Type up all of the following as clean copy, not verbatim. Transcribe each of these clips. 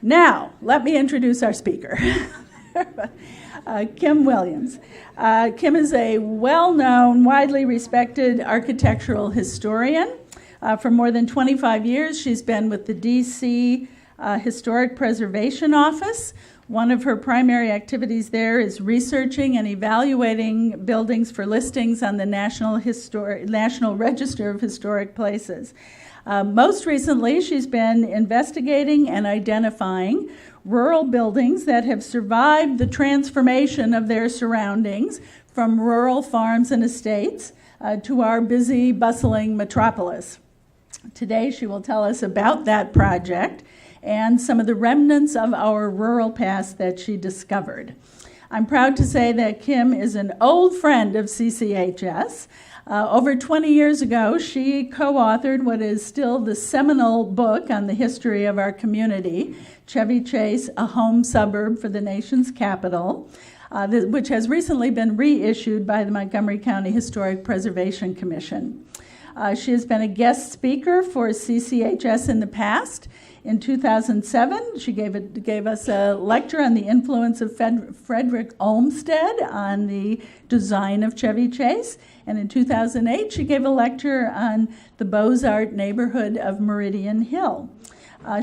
Now, let me introduce our speaker, Kim Williams. Kim is a well-known, widely respected architectural historian. For more than 25 years, she's been with the D.C. Historic Preservation Office. One of her primary activities there is researching and evaluating buildings for listings on the National Register of Historic Places. Most recently, she's been investigating and identifying rural buildings that have survived the transformation of their surroundings from rural farms and estates to our busy, bustling metropolis. Today, she will tell us about that project and some of the remnants of our rural past that she discovered. I'm proud to say that Kim is an old friend of CCHS. Over 20 years ago, she co-authored what is still the seminal book on the history of our community, Chevy Chase, A Home Suburb for the Nation's Capital, which has recently been reissued by the Montgomery County Historic Preservation Commission. She has been a guest speaker for CCHS in the past. In 2007, she gave us a lecture on the influence of Frederick Olmsted on the design of Chevy Chase. And in 2008, she gave a lecture on the Beaux-Arts neighborhood of Meridian Hill.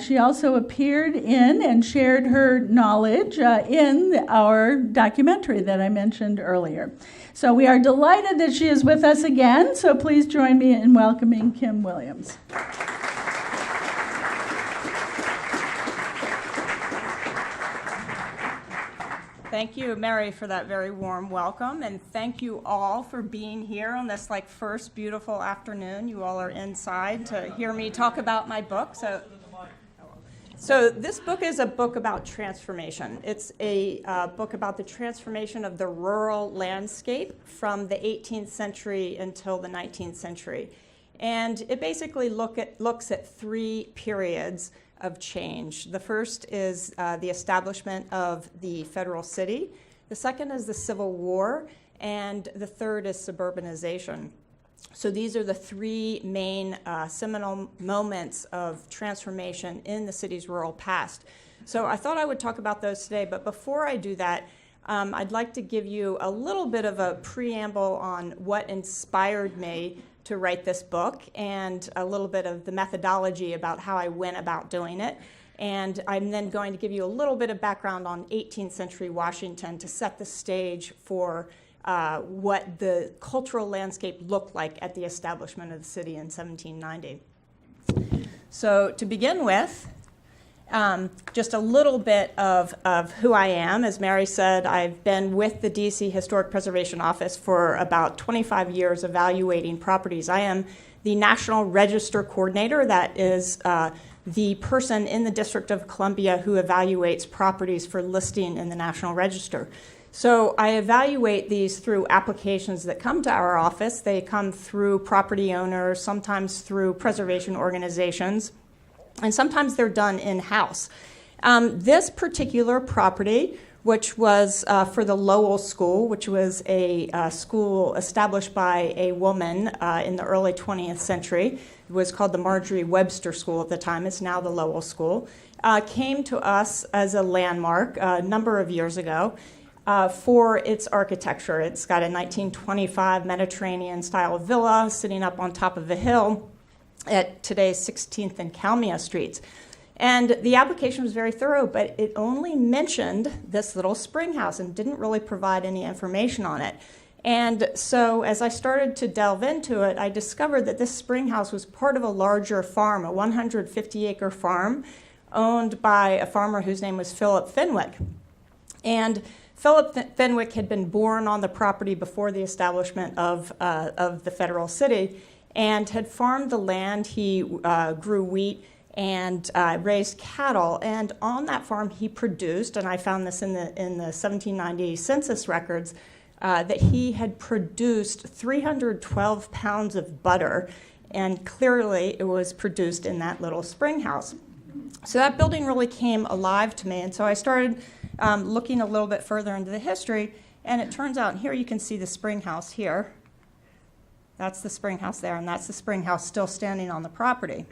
She also appeared in and shared her knowledge in our documentary that I mentioned earlier. So we are delighted that she is with us again. So please join me in welcoming Kim Williams. Thank you, Mary, for that very warm welcome, and thank you all for being here on this first beautiful afternoon. You all are inside to hear me talk about my book. So this book is a book about transformation. It's a book about the transformation of the rural landscape from the 18th century until the 19th century. And it basically looks at three periods of change. The first is the establishment of the federal city. The second is the Civil War. And the third is suburbanization. So these are the three main seminal moments of transformation in the city's rural past. So I thought I would talk about those today, but before I do that, I'd like to give you a little bit of a preamble on what inspired me to write this book and a little bit of the methodology about how I went about doing it. And I'm then going to give you a little bit of background on 18th century Washington to set the stage for what the cultural landscape looked like at the establishment of the city in 1790. So to begin with, just a little bit of who I am. As Mary said, I've been with the DC Historic Preservation Office for about 25 years evaluating properties. I am the National Register Coordinator. That is the person in the District of Columbia who evaluates properties for listing in the National Register. So I evaluate these through applications that come to our office. They come through property owners, sometimes through preservation organizations, and sometimes they're done in-house. This particular property, which was for the Lowell School, which was a school established by a woman in the early 20th century, it was called the Marjorie Webster School at the time. It's now the Lowell School, came to us as a landmark a number of years ago. For its architecture. It's got a 1925 Mediterranean-style villa sitting up on top of a hill at today's 16th and Kalmia Streets. And the application was very thorough, but it only mentioned this little spring house and didn't really provide any information on it. And so as I started to delve into it, I discovered that this spring house was part of a larger farm, a 150-acre farm owned by a farmer whose name was Philip Fenwick. And Philip Fenwick had been born on the property before the establishment of the federal city and had farmed the land. He grew wheat and raised cattle. And on that farm, he produced, and I found this in the 1790 census records, that he had produced 312 pounds of butter. And clearly, it was produced in that little spring house. So that building really came alive to me. And so I started looking a little bit further into the history, and it turns out, here you can see the spring house here. That's the spring house there, and that's the spring house still standing on the property.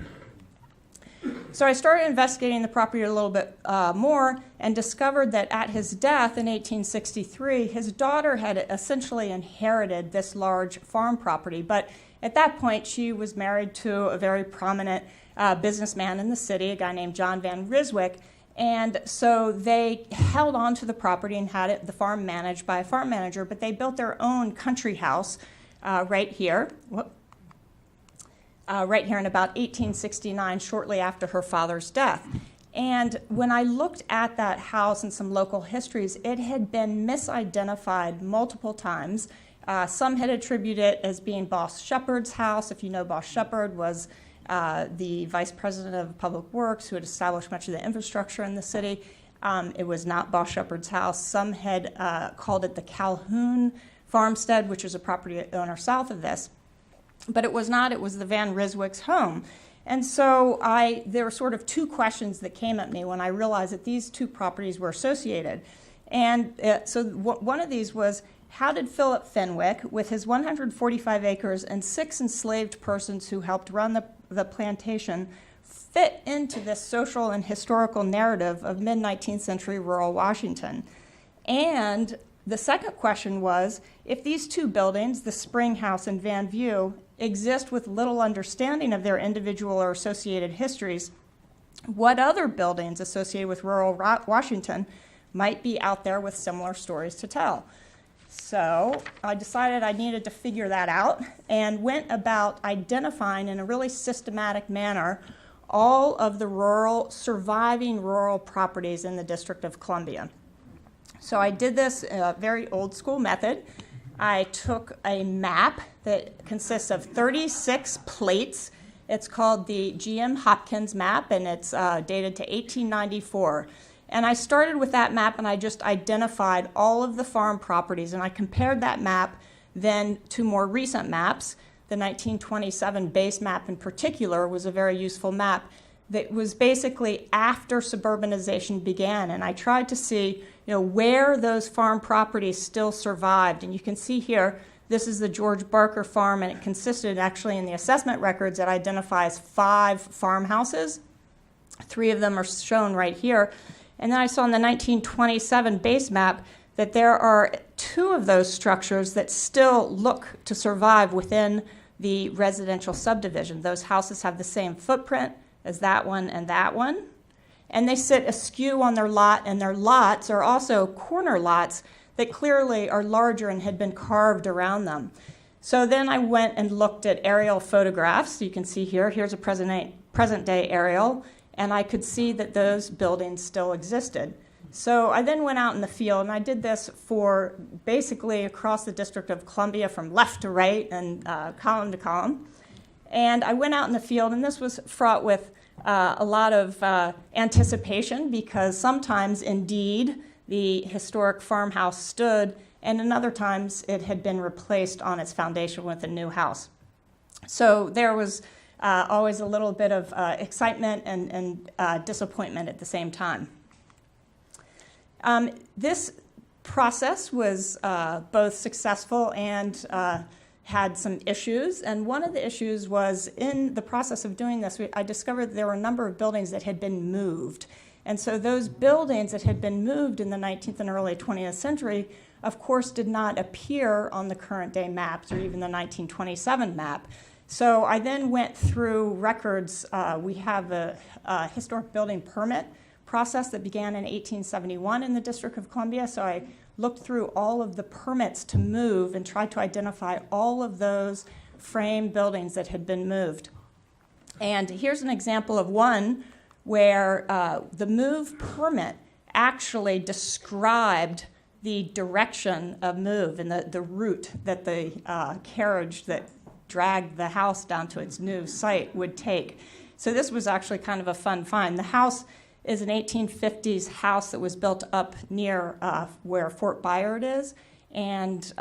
So I started investigating the property a little bit more and discovered that at his death in 1863, his daughter had essentially inherited this large farm property. But at that point, she was married to a very prominent businessman in the city, a guy named John Van Ryswick. And so they held on to the property and had the farm managed by a farm manager, but they built their own country house right here. Right here in about 1869, shortly after her father's death. And when I looked at that house and some local histories, it had been misidentified multiple times. Some had attributed it as being Boss Shepherd's house. If you know, Boss Shepherd was the vice president of Public Works who had established much of the infrastructure in the city. It was not Boss Shepherd's house. Some had called it the Calhoun Farmstead, which is a property owner south of this. But it was not. It was the Van Ryswick's home. And so there were sort of two questions that came at me when I realized that these two properties were associated. And so one of these was, how did Philip Fenwick, with his 145 acres and 6 enslaved persons who helped run the plantation, fit into this social and historical narrative of mid-19th century rural Washington? And the second question was, if these two buildings, the Springhouse and Van View, exist with little understanding of their individual or associated histories, what other buildings associated with rural Washington might be out there with similar stories to tell? So I decided I needed to figure that out and went about identifying in a really systematic manner all of the surviving rural properties in the District of Columbia. So I did this very old school method. I took a map that consists of 36 plates. It's called the G.M. Hopkins map, and it's dated to 1894. And I started with that map, and I just identified all of the farm properties, and I compared that map then to more recent maps. The 1927 base map in particular was a very useful map that was basically after suburbanization began, and I tried to see where those farm properties still survived. And you can see here, this is the George Barker farm, and it consisted actually in the assessment records that identifies 5 farmhouses. 3 of them are shown right here. And then I saw in the 1927 base map that there are 2 of those structures that still look to survive within the residential subdivision. Those houses have the same footprint as that one and that one. And they sit askew on their lot, and their lots are also corner lots that clearly are larger and had been carved around them. So then I went and looked at aerial photographs. You can see here's a present-day aerial, and I could see that those buildings still existed. So I then went out in the field, and I did this for basically across the District of Columbia from left to right and column to column. And I went out in the field, and this was fraught with a lot of anticipation, because sometimes indeed the historic farmhouse stood, and in other times it had been replaced on its foundation with a new house. So there was always a little bit of excitement and disappointment at the same time. This process was both successful and had some issues, and one of the issues was in the process of doing this, I discovered there were a number of buildings that had been moved. And so those buildings that had been moved in the 19th and early 20th century, of course, did not appear on the current day maps or even the 1927 map. So I then went through records. We have a historic building permit process that began in 1871 in the District of Columbia. So I looked through all of the permits to move and tried to identify all of those frame buildings that had been moved. And here's an example of one where the move permit actually described the direction of move and the route that the carriage that dragged the house down to its new site would take. So this was actually kind of a fun find. The house is an 1850s house that was built up near where Fort Bayard is, and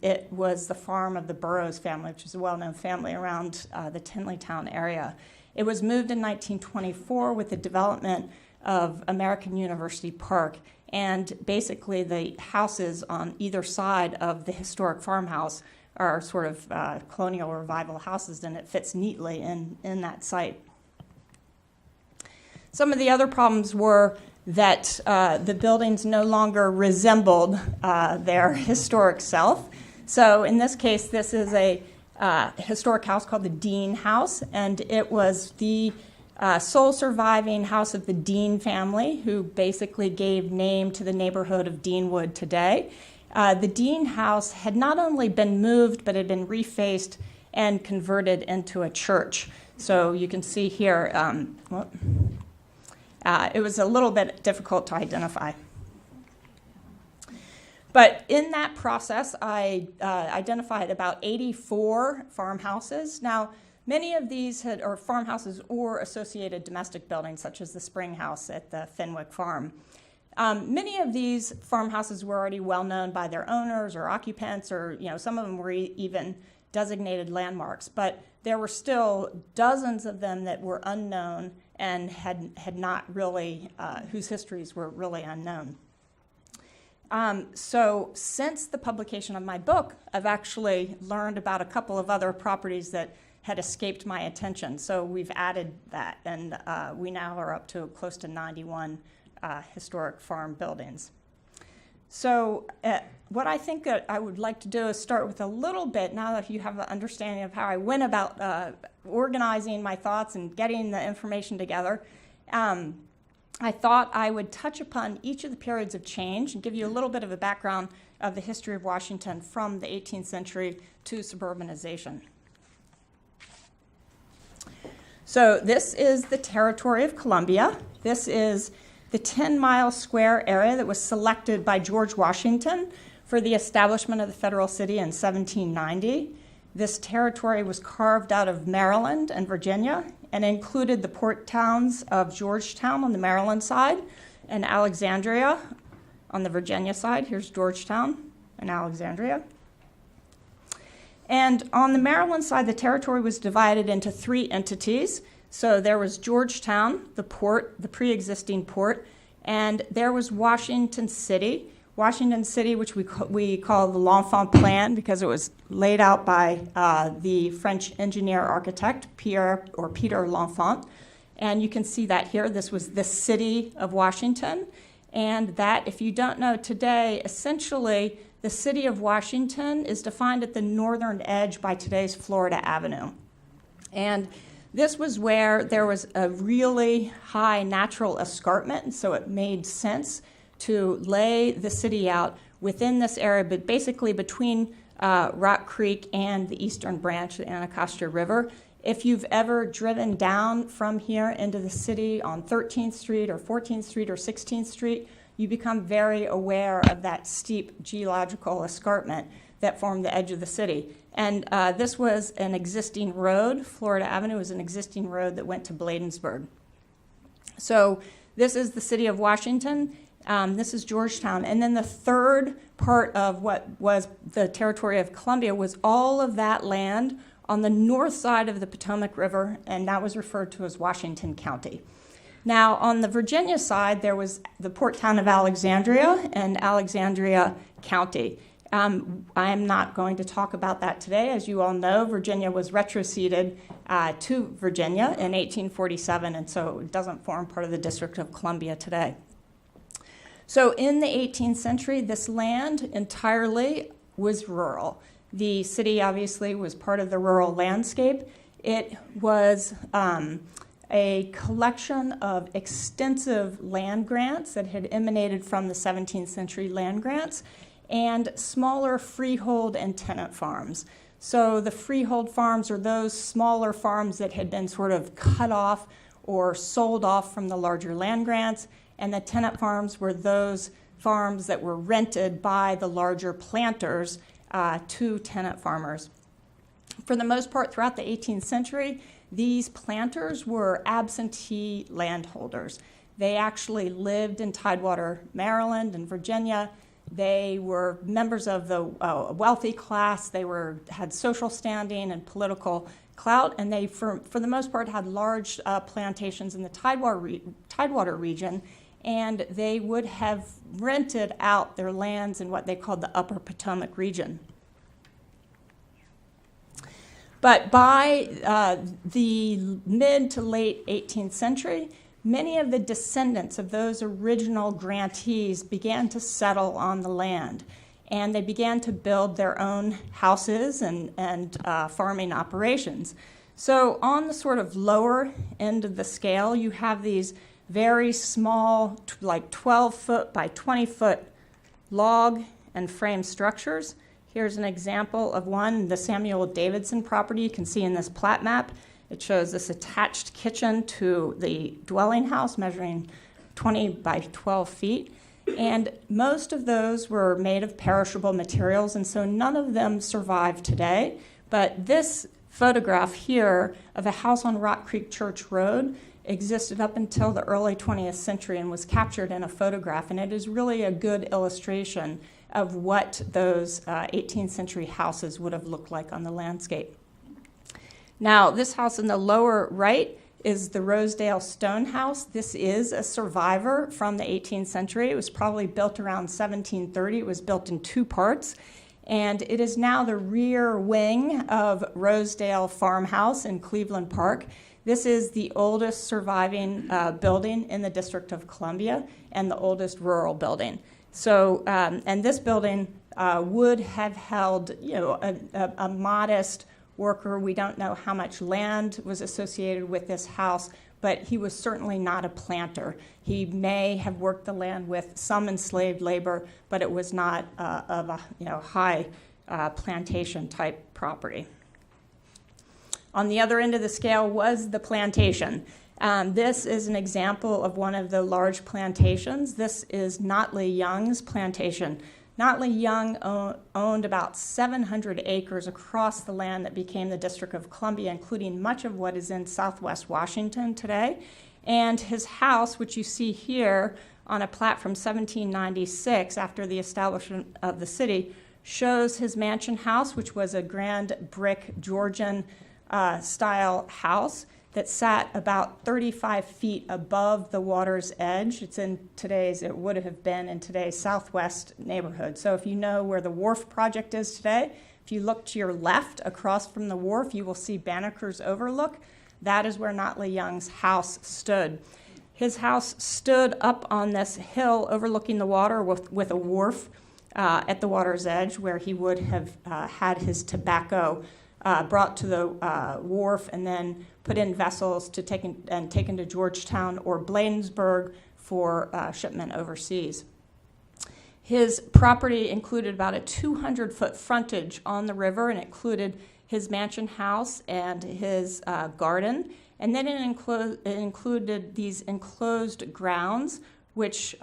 it was the farm of the Burrows family, which is a well-known family around the Tinleytown area. It was moved in 1924 with the development of American University Park, and basically the houses on either side of the historic farmhouse are sort of colonial revival houses, and it fits neatly in that site. Some of the other problems were that the buildings no longer resembled their historic self. So in this case, this is a historic house called the Deane House, and it was the sole surviving house of the Deane family, who basically gave name to the neighborhood of Deanwood today. The Deane House had not only been moved, but had been refaced and converted into a church. So you can see here, it was a little bit difficult to identify. But in that process, I identified about 84 farmhouses. Now, many of these are farmhouses or associated domestic buildings, such as the springhouse at the Fenwick farm. Many of these farmhouses were already well known by their owners or occupants, or some of them were even designated landmarks. But there were still dozens of them that were unknown and had not really, whose histories were really unknown. So since the publication of my book, I've actually learned about a couple of other properties that had escaped my attention. So we've added that, and we now are up to close to 91 historic farm buildings. So what I think that I would like to do is start with a little bit, now that you have an understanding of how I went about organizing my thoughts and getting the information together. I thought I would touch upon each of the periods of change and give you a little bit of a background of the history of Washington from the 18th century to suburbanization. So this is the territory of Columbia. This is the 10-mile square area that was selected by George Washington for the establishment of the federal city in 1790. This territory was carved out of Maryland and Virginia and included the port towns of Georgetown on the Maryland side and Alexandria on the Virginia side. Here's Georgetown and Alexandria. And on the Maryland side, the territory was divided into three entities. So there was Georgetown, the port, the pre-existing port, and there was Washington City. Washington City, which we call the L'Enfant Plan because it was laid out by the French engineer architect, Peter L'Enfant. And you can see that here. This was the city of Washington. And that, if you don't know today, essentially the city of Washington is defined at the northern edge by today's Florida Avenue. And this was where there was a really high natural escarpment, so it made sense to lay the city out within this area, but basically between Rock Creek and the eastern branch, the Anacostia River. If you've ever driven down from here into the city on 13th Street or 14th Street or 16th Street, you become very aware of that steep geological escarpment that formed the edge of the city. And this was an existing road. Florida Avenue was an existing road that went to Bladensburg. So this is the city of Washington. This is Georgetown. And then the third part of what was the territory of Columbia was all of that land on the north side of the Potomac River, and that was referred to as Washington County. Now, on the Virginia side, there was the port town of Alexandria and Alexandria County. I am not going to talk about that today. As you all know, Virginia was retroceded to Virginia in 1847, and so it doesn't form part of the District of Columbia today. So in the 18th century, this land entirely was rural. The city obviously was part of the rural landscape. It was a collection of extensive land grants that had emanated from the 17th century land grants and smaller freehold and tenant farms. So the freehold farms are those smaller farms that had been sort of cut off or sold off from the larger land grants, and the tenant farms were those farms that were rented by the larger planters to tenant farmers. For the most part, throughout the 18th century, these planters were absentee landholders. They actually lived in Tidewater, Maryland, and Virginia. They were members of the wealthy class. They had social standing and political clout, and they, for the most part, had large plantations in the Tidewater region, and they would have rented out their lands in what they called the Upper Potomac region. But by the mid to late 18th century, many of the descendants of those original grantees began to settle on the land, and they began to build their own houses and farming operations. So on the sort of lower end of the scale, you have these very small, like 12-foot by 20-foot log and frame structures. Here's an example of one, the Samuel Davidson property. You can see in this plat map, it shows this attached kitchen to the dwelling house measuring 20 by 12 feet. And most of those were made of perishable materials, and so none of them survive today. But this photograph here of a house on Rock Creek Church Road existed up until the early 20th century and was captured in a photograph, and it is really a good illustration of what those 18th century houses would have looked like on the landscape. Now, this house in the lower right is the Rosedale stone house. This is a survivor from the 18th century. It was probably built around 1730. It was built in two parts, and it is now the rear wing of Rosedale Farmhouse in Cleveland Park. This is the oldest surviving building in the District of Columbia and the oldest rural building. So, and this building would have held, a modest worker. We don't know how much land was associated with this house, but he was certainly not a planter. He may have worked the land with some enslaved labor, but it was not of a high plantation type property. On the other end of the scale was the plantation. This is an example of one of the large plantations. This is Notley Young's plantation. Notley Young owned about 700 acres across the land that became the District of Columbia, including much of what is in southwest Washington today. And his house, which you see here on a plat from 1796 after the establishment of the city, shows his mansion house, which was a grand brick Georgian style house that sat about 35 feet above the water's edge. It would have been in today's southwest neighborhood. So if you know where the wharf project is today, if you look to your left across from the wharf, you will see Banneker's Overlook. That is where Notley Young's house stood. His house stood up on this hill overlooking the water with a wharf at the water's edge, where he would have had his tobacco brought to the wharf and then put in vessels taken to Georgetown or Bladensburg for shipment overseas. His property included about a 200-foot frontage on the river, and it included his mansion house and his garden. And then it included these enclosed grounds, which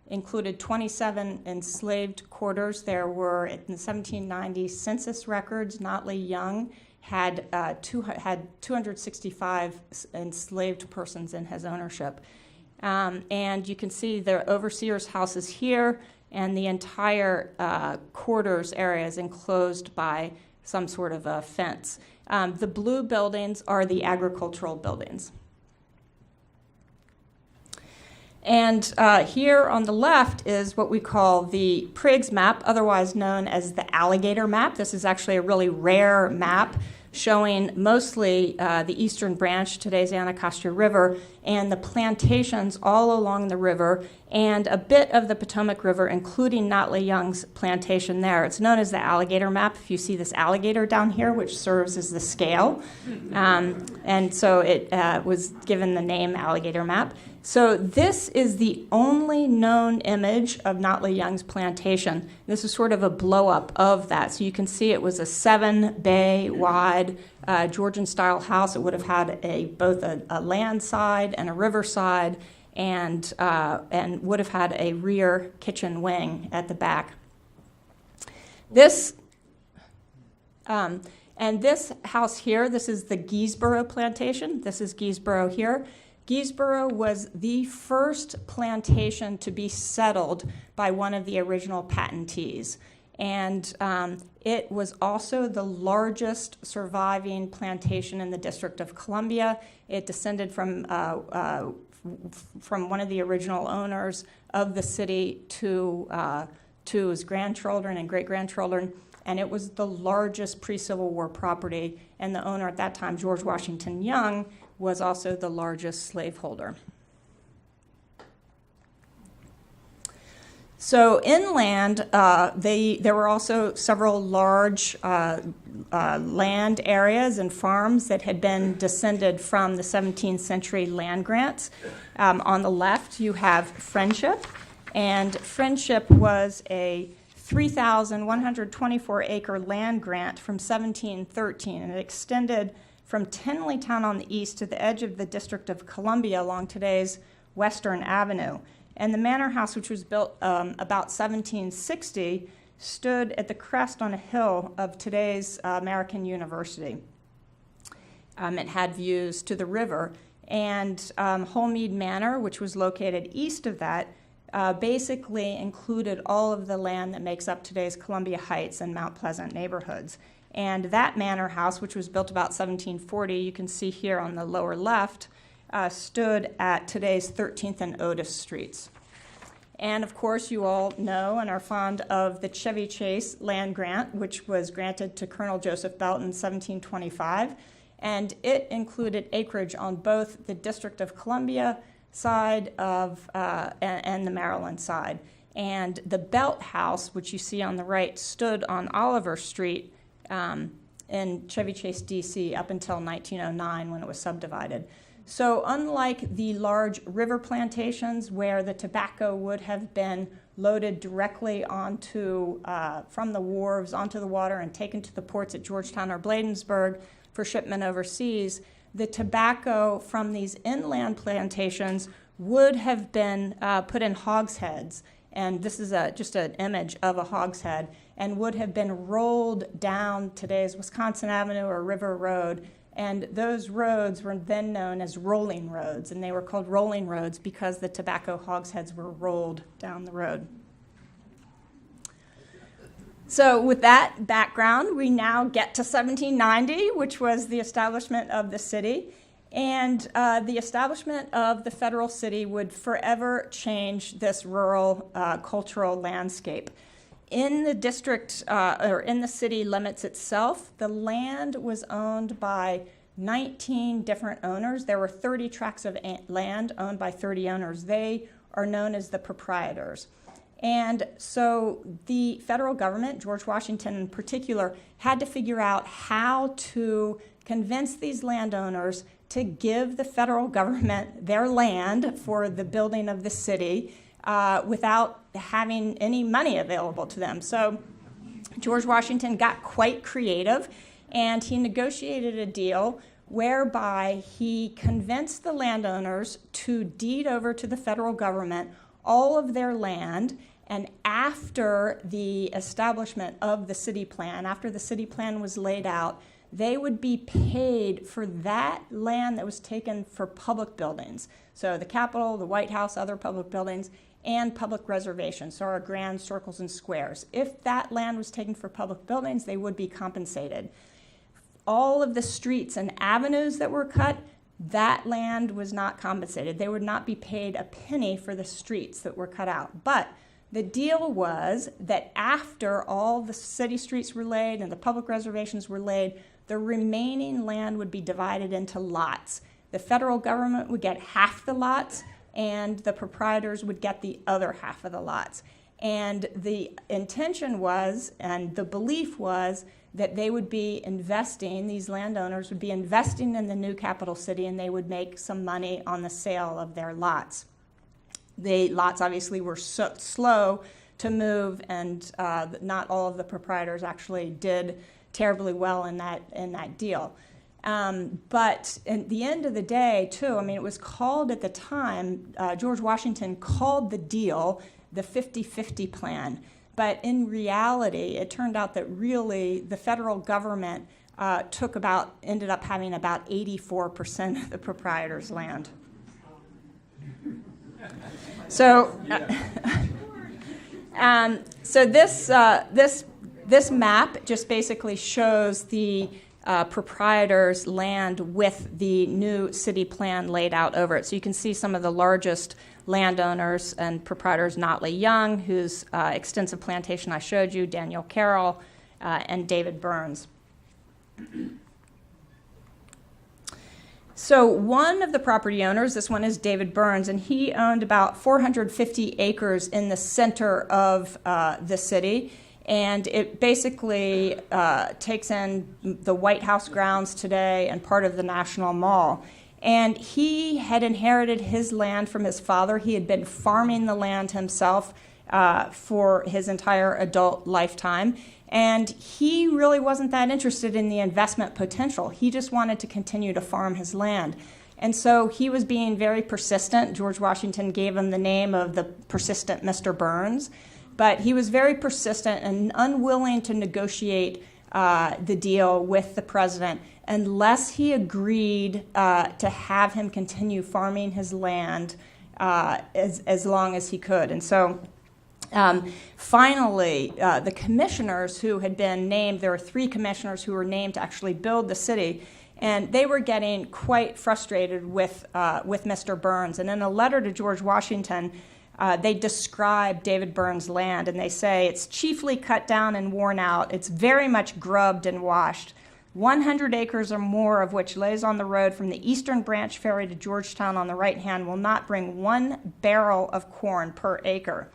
included 27 enslaved quarters. There were, in the 1790 census records, Notley Young had 265 enslaved persons in his ownership. And you can see the overseer's house is here, and the entire quarters area is enclosed by some sort of a fence. The blue buildings are the agricultural buildings. And here on the left is what we call the Priggs map, otherwise known as the Alligator Map. This is actually a really rare map showing mostly the eastern branch, today's Anacostia River, and the plantations all along the river, and a bit of the Potomac River, including Notley Young's plantation there. It's known as the Alligator Map. If you see this alligator down here, which serves as the scale, and so it was given the name Alligator Map. So this is the only known image of Notley Young's plantation. This is sort of a blow-up of that. So you can see it was a 7-bay wide Georgian-style house. It would have had both a land side and a river side, and would have had a rear kitchen wing at the back. This house here, this is the Geeseboro plantation. This is Geeseboro here. Geeseboro was the first plantation to be settled by one of the original patentees. And it was also the largest surviving plantation in the District of Columbia. It descended from one of the original owners of the city to his grandchildren and great-grandchildren, and it was the largest pre-Civil War property, and the owner at that time, George Washington Young, was also the largest slaveholder. So inland, there were also several large land areas and farms that had been descended from the 17th century land grants. On the left, you have Friendship, and Friendship was a 3,124-acre land grant from 1713, and it extended from Tenleytown on the east to the edge of the District of Columbia along today's Western Avenue. And the manor house, which was built about 1760, stood at the crest on a hill of today's American University. It had views to the river. And Holmead Manor, which was located east of that, basically included all of the land that makes up today's Columbia Heights and Mount Pleasant neighborhoods. And that manor house, which was built about 1740, you can see here on the lower left, stood at today's 13th and Otis Streets. And of course, you all know and are fond of the Chevy Chase land grant, which was granted to Colonel Joseph Belt in 1725. And it included acreage on both the District of Columbia side of and the Maryland side. And the Belt House, which you see on the right, stood on Oliver Street in Chevy Chase, D.C. up until 1909 when it was subdivided. So unlike the large river plantations where the tobacco would have been loaded directly onto, from the wharves onto the water and taken to the ports at Georgetown or Bladensburg for shipment overseas, the tobacco from these inland plantations would have been put in hogsheads. And this is just an image of a hogshead, and would have been rolled down today's Wisconsin Avenue or River Road. And those roads were then known as rolling roads, and they were called rolling roads because the tobacco hogsheads were rolled down the road. So with that background, we now get to 1790, which was the establishment of the city. And the establishment of the federal city would forever change this rural cultural landscape. In the district, or in the city limits itself, the land was owned by 19 different owners. There were 30 tracts of land owned by 30 owners. They are known as the proprietors. And so the federal government, George Washington in particular, had to figure out how to convince these landowners to give the federal government their land for the building of the city without having any money available to them. So George Washington got quite creative, and he negotiated a deal whereby he convinced the landowners to deed over to the federal government all of their land. And after the establishment of the city plan, after the city plan was laid out, they would be paid for that land that was taken for public buildings. So the Capitol, the White House, other public buildings, and public reservations, so our grand circles and squares. If that land was taken for public buildings, they would be compensated. All of the streets and avenues that were cut, that land was not compensated. They would not be paid a penny for the streets that were cut out. But the deal was that after all the city streets were laid and the public reservations were laid, the remaining land would be divided into lots. The federal government would get half the lots, and the proprietors would get the other half of the lots. And the intention was, and the belief was, that they would be investing, these landowners would be investing in the new capital city, and they would make some money on the sale of their lots. The lots obviously were so slow to move, and not all of the proprietors actually did terribly well in that deal. But at the end of the day, too, I mean, it was called at the time, George Washington called the deal the 50-50 plan. But in reality, it turned out that really the federal government ended up having about 84% of the proprietors' land. So, so this map just basically shows the proprietors' land with the new city plan laid out over it. So you can see some of the largest landowners and proprietors: Notley Young, whose extensive plantation I showed you, Daniel Carroll, and David Byrnes. So one of the property owners, this one is David Byrnes, and he owned about 450 acres in the center of the city. And it basically takes in the White House grounds today and part of the National Mall. And he had inherited his land from his father. He had been farming the land himself for his entire adult lifetime. And he really wasn't that interested in the investment potential. He just wanted to continue to farm his land. And so he was being very persistent. George Washington gave him the name of the persistent Mr. Byrnes. But he was very persistent and unwilling to negotiate the deal with the president unless he agreed to have him continue farming his land as long as he could. And so finally, the commissioners who had been named, there were 3 commissioners who were named to actually build the city, and they were getting quite frustrated with Mr. Byrnes. And in a letter to George Washington, they describe David Byrnes' land, and they say, it's chiefly cut down and worn out. It's very much grubbed and washed. 100 acres or more of which lays on the road from the eastern branch ferry to Georgetown on the right hand will not bring 1 barrel of corn per acre.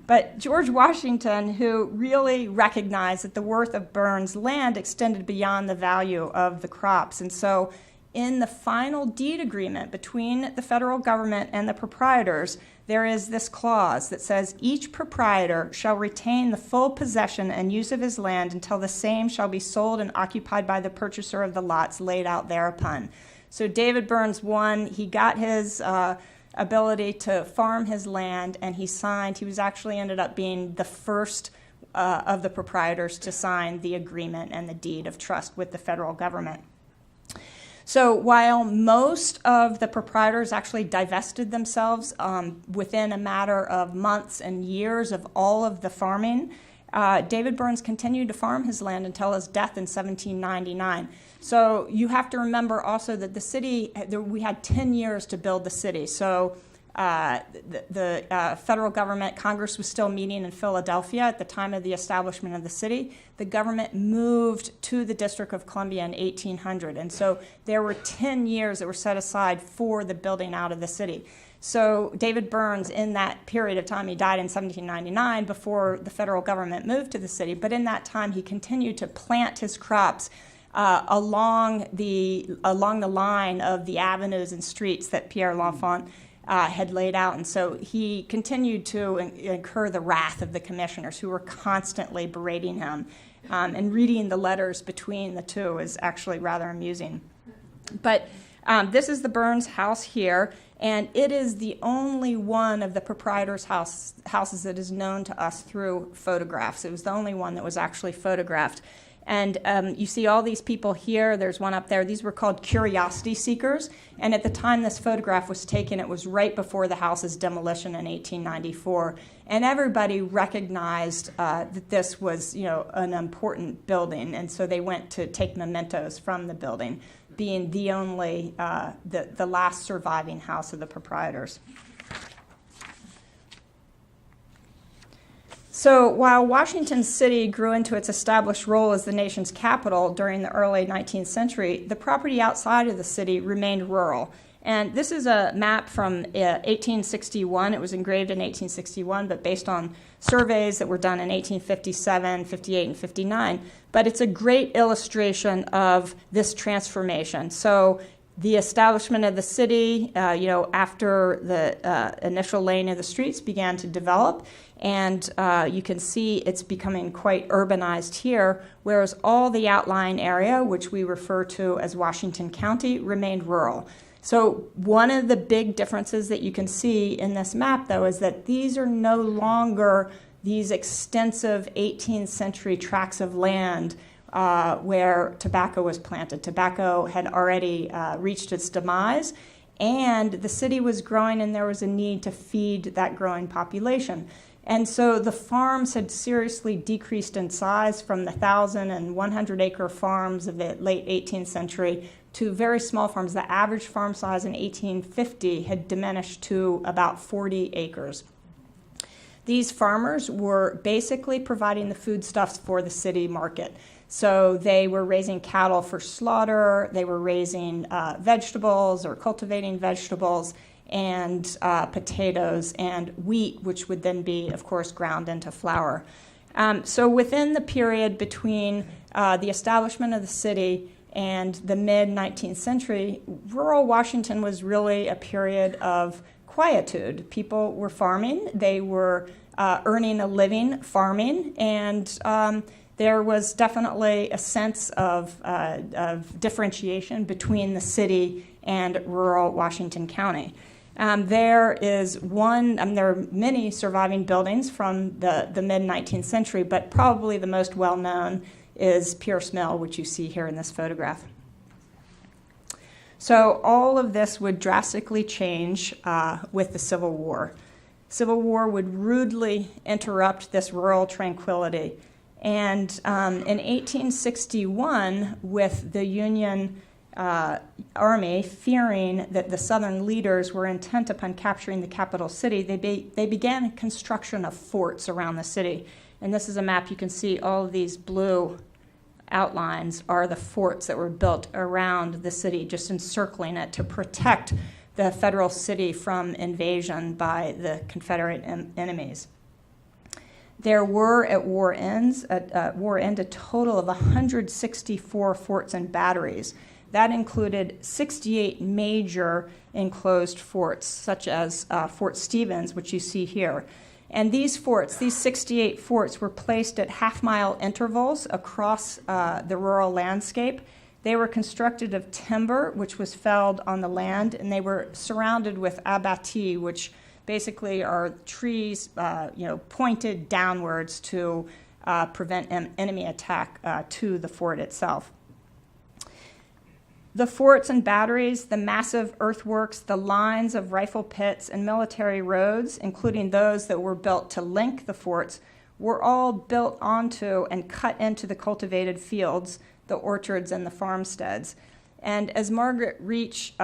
But George Washington, who really recognized that the worth of Byrnes' land extended beyond the value of the crops. And so in the final deed agreement between the federal government and the proprietors, there is this clause that says, each proprietor shall retain the full possession and use of his land until the same shall be sold and occupied by the purchaser of the lots laid out thereupon. So David Byrnes won. He got his ability to farm his land, and he signed. He was actually ended up being the first of the proprietors to sign the agreement and the deed of trust with the federal government. So while most of the proprietors actually divested themselves within a matter of months and years of all of the farming, David Byrnes continued to farm his land until his death in 1799. So you have to remember also that the city, we had 10 years to build the city. So the federal government, Congress was still meeting in Philadelphia at the time of the establishment of the city. The government moved to the District of Columbia in 1800. And so there were 10 years that were set aside for the building out of the city. So David Byrnes, in that period of time, he died in 1799 before the federal government moved to the city. But in that time, he continued to plant his crops along the line of the avenues and streets that Pierre L'Enfant had laid out. And so he continued to incur the wrath of the commissioners, who were constantly berating him. And reading the letters between the two is actually rather amusing. But this is the Byrnes house here, and it is the only one of the proprietors' houses that is known to us through photographs. It was the only one that was actually photographed. And you see all these people here. There's one up there. These were called curiosity seekers. And at the time this photograph was taken, it was right before the house's demolition in 1894. And everybody recognized that this was, an important building. And so they went to take mementos from the building, being the only, the last surviving house of the proprietors. So while Washington City grew into its established role as the nation's capital during the early 19th century, the property outside of the city remained rural. And this is a map from 1861. It was engraved in 1861, but based on surveys that were done in 1857, 58, and 59. But it's a great illustration of this transformation. So the establishment of the city, after the initial laying of the streets began to develop, and you can see it's becoming quite urbanized here, whereas all the outlying area, which we refer to as Washington County, remained rural. So one of the big differences that you can see in this map, though, is that these are no longer these extensive 18th century tracts of land where tobacco was planted. Tobacco had already reached its demise, and the city was growing, and there was a need to feed that growing population. And so the farms had seriously decreased in size from the 1,000 and 100-acre farms of the late 18th century to very small farms. The average farm size in 1850 had diminished to about 40 acres. These farmers were basically providing the foodstuffs for the city market. So they were raising cattle for slaughter, they were raising vegetables or cultivating vegetables, and potatoes and wheat, which would then be, of course, ground into flour. So within the period between the establishment of the city and the mid-19th century, rural Washington was really a period of quietude. People were farming, they were earning a living farming, and there was definitely a sense of differentiation between the city and rural Washington County. There are many surviving buildings from the mid-19th century, but probably the most well-known is Pierce Mill, which you see here in this photograph. So all of this would drastically change with the Civil War. Civil War would rudely interrupt this rural tranquility. And in 1861, with the Union Army fearing that the Southern leaders were intent upon capturing the capital city, they began construction of forts around the city. And this is a map. You can see all of these blue outlines are the forts that were built around the city, just encircling it to protect the federal city from invasion by the Confederate enemies. There were, at war end, a total of 164 forts and batteries. That included 68 major enclosed forts, such as Fort Stevens, which you see here. And these 68 forts were placed at half-mile intervals across the rural landscape. They were constructed of timber, which was felled on the land, and they were surrounded with abattis, which basically are trees, pointed downwards to prevent enemy attack to the fort itself. The forts and batteries, the massive earthworks, the lines of rifle pits and military roads, including those that were built to link the forts, were all built onto and cut into the cultivated fields, the orchards, and the farmsteads. And as Margaret Leach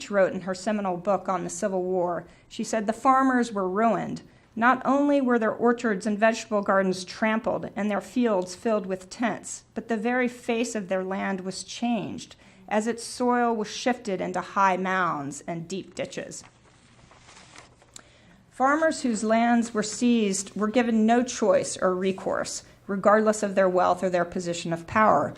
wrote in her seminal book on the Civil War, she said the farmers were ruined. Not only were their orchards and vegetable gardens trampled and their fields filled with tents, but the very face of their land was changed, as its soil was shifted into high mounds and deep ditches. Farmers whose lands were seized were given no choice or recourse, regardless of their wealth or their position of power.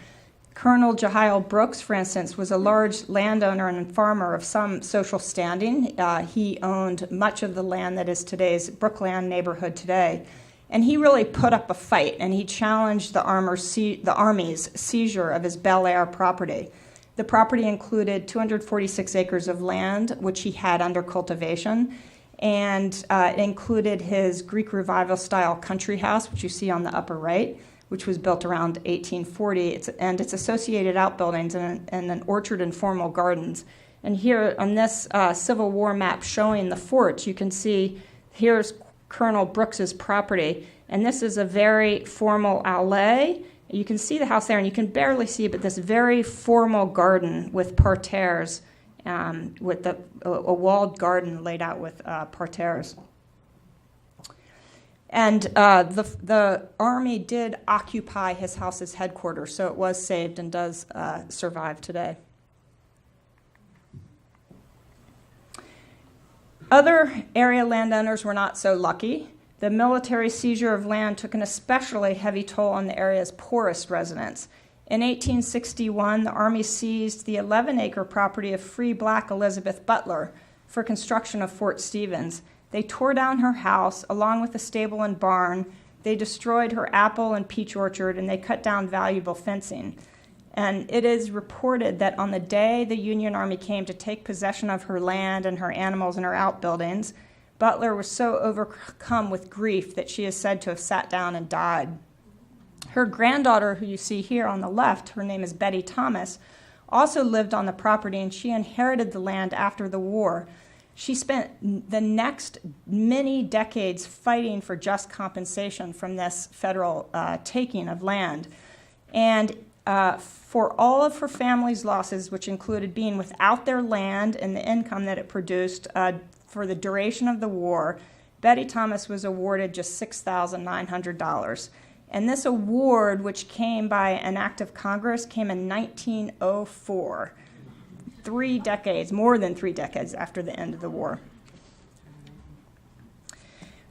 Colonel Jehiel Brooks, for instance, was a large landowner and farmer of some social standing. He owned much of the land that is today's Brookland neighborhood today. And he really put up a fight, and he challenged the Army's seizure of his Bel Air property. The property included 246 acres of land, which he had under cultivation, and it included his Greek Revival-style country house, which you see on the upper right, which was built around 1840, and its associated outbuildings and an orchard and formal gardens. And here on this Civil War map showing the forts, you can see here's Colonel Brooks's property, and this is a very formal allée. You can see the house there, and you can barely see it, but this very formal garden with parterres, with a walled garden laid out with parterres. And the Army did occupy his house's headquarters, so it was saved and does survive today. Other area landowners were not so lucky. The military seizure of land took an especially heavy toll on the area's poorest residents. In 1861, the Army seized the 11-acre property of free black Elizabeth Butler for construction of Fort Stevens. They tore down her house, along with the stable and barn. They destroyed her apple and peach orchard, and they cut down valuable fencing. And it is reported that on the day the Union Army came to take possession of her land and her animals and her outbuildings, Butler was so overcome with grief that she is said to have sat down and died. Her granddaughter, who you see here on the left, her name is Betty Thomas, also lived on the property, and she inherited the land after the war. She spent the next many decades fighting for just compensation from this federal taking of land. And for all of her family's losses, which included being without their land and the income that it produced for the duration of the war, Betty Thomas was awarded just $6,900. And this award, which came by an act of Congress, came in 1904, 3 decades, more than 3 decades after the end of the war.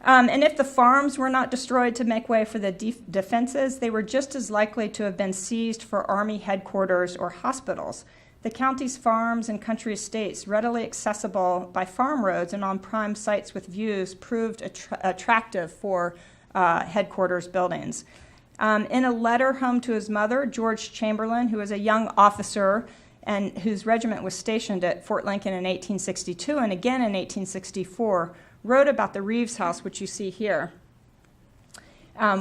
And if the farms were not destroyed to make way for the defenses, they were just as likely to have been seized for Army headquarters or hospitals. The county's farms and country estates, readily accessible by farm roads and on prime sites with views, proved attractive for headquarters buildings. In a letter home to his mother, George Chamberlain, who was a young officer and whose regiment was stationed at Fort Lincoln in 1862 and again in 1864, wrote about the Reeves House, which you see here,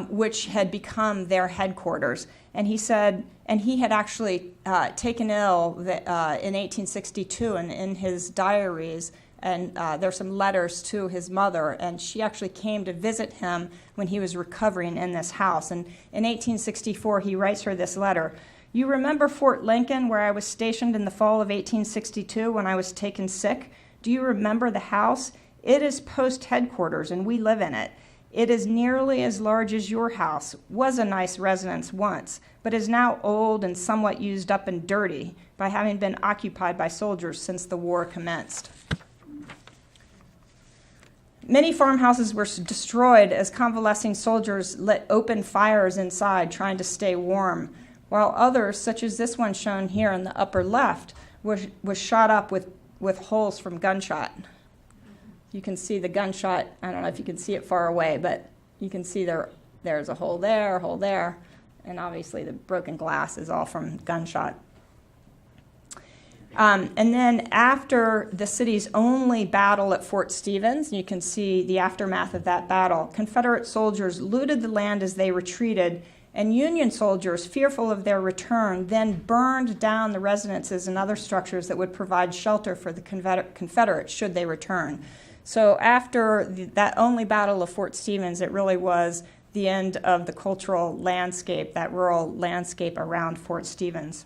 which had become their headquarters. And he said, and he had actually taken ill in 1862, and in his diaries, and there's some letters to his mother, and she actually came to visit him when he was recovering in this house. And in 1864, he writes her this letter. You remember Fort Lincoln, where I was stationed in the fall of 1862 when I was taken sick? Do you remember the house? It is post headquarters, and we live in it. It is nearly as large as your house, was a nice residence once, but is now old and somewhat used up and dirty by having been occupied by soldiers since the war commenced. Many farmhouses were destroyed as convalescing soldiers lit open fires inside trying to stay warm, while others, such as this one shown here in the upper left, was shot up with holes from gunshot. You can see the gunshot. I don't know if you can see it far away, but you can see there's a hole there, and obviously the broken glass is all from gunshot. And then after the city's only battle at Fort Stevens, you can see the aftermath of that battle, Confederate soldiers looted the land as they retreated, and Union soldiers, fearful of their return, then burned down the residences and other structures that would provide shelter for the Confederates should they return. So after that only battle of Fort Stevens, it really was the end of the cultural landscape, that rural landscape around Fort Stevens.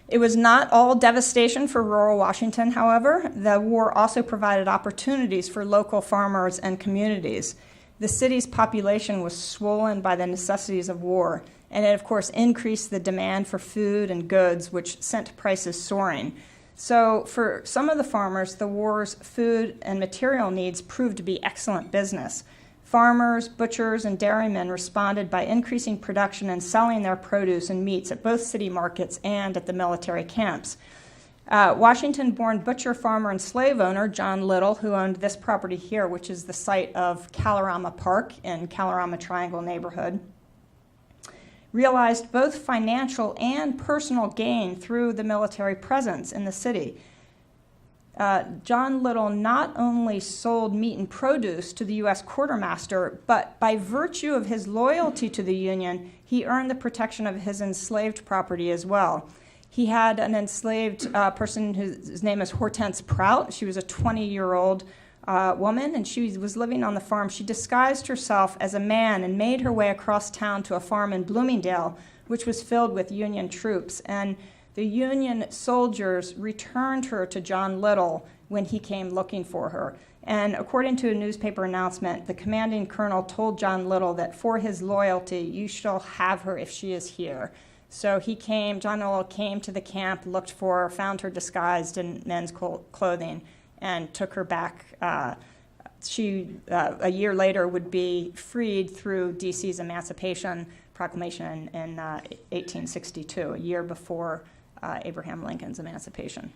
It was not all devastation for rural Washington, however. The war also provided opportunities for local farmers and communities. The city's population was swollen by the necessities of war, and it, of course, increased the demand for food and goods, which sent prices soaring. So for some of the farmers, the war's food and material needs proved to be excellent business. Farmers, butchers, and dairymen responded by increasing production and selling their produce and meats at both city markets and at the military camps. Washington-born butcher, farmer, and slave owner John Little, who owned this property here, which is the site of Kalorama Park in Kalorama Triangle neighborhood, realized both financial and personal gain through the military presence in the city. John Little not only sold meat and produce to the U.S. quartermaster, but by virtue of his loyalty to the Union, he earned the protection of his enslaved property as well. He had an enslaved person whose name is Horton Sprout. She was a 20-year-old woman, and she was living on the farm. She disguised herself as a man and made her way across town to a farm in Bloomingdale, which was filled with Union troops. And the Union soldiers returned her to John Little when he came looking for her. And according to a newspaper announcement, the commanding colonel told John Little that for his loyalty, you shall have her if she is here. So John Little came to the camp, looked for her, found her disguised in men's clothing, and took her back. She, a year later, would be freed through D.C.'s Emancipation Proclamation in 1862, a year before Abraham Lincoln's emancipation.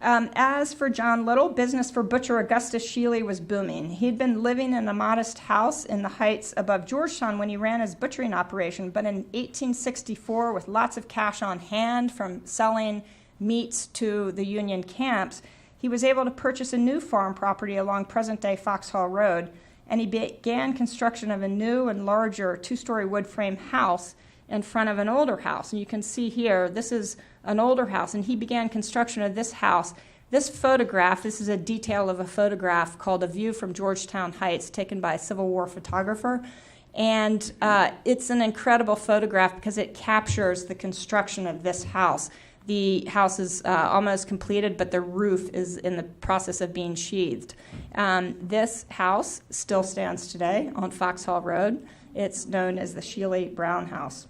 As for John Little, business for butcher Augustus Shealy was booming. He'd been living in a modest house in the Heights above Georgetown when he ran his butchering operation, but in 1864, with lots of cash on hand from selling meats to the Union camps, he was able to purchase a new farm property along present-day Foxhall Road, and he began construction of a new and larger two-story wood frame house in front of an older house. And you can see here, this is an older house, and he began construction of this house. This photograph, this is a detail of a photograph called A View from Georgetown Heights, taken by a Civil War photographer. And it's an incredible photograph because it captures the construction of this house. The house is almost completed, but the roof is in the process of being sheathed. This house still stands today on Foxhall Road. It's known as the Sheely Brown House.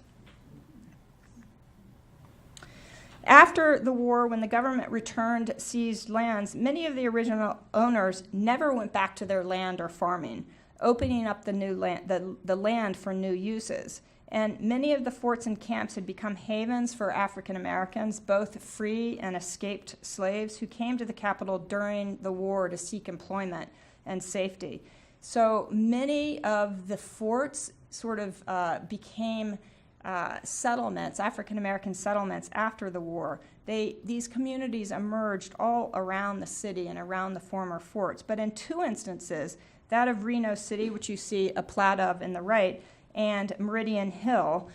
After the war, when the government returned seized lands, many of the original owners never went back to their land or farming, opening up the new land, the land for new uses. And many of the forts and camps had become havens for African Americans, both free and escaped slaves who came to the capital during the war to seek employment and safety. So many of the forts sort of became settlements, African American settlements after the war. These communities emerged all around the city and around the former forts. But in two instances, that of Reno City, which you see a plat of in the right, and Meridian Hill,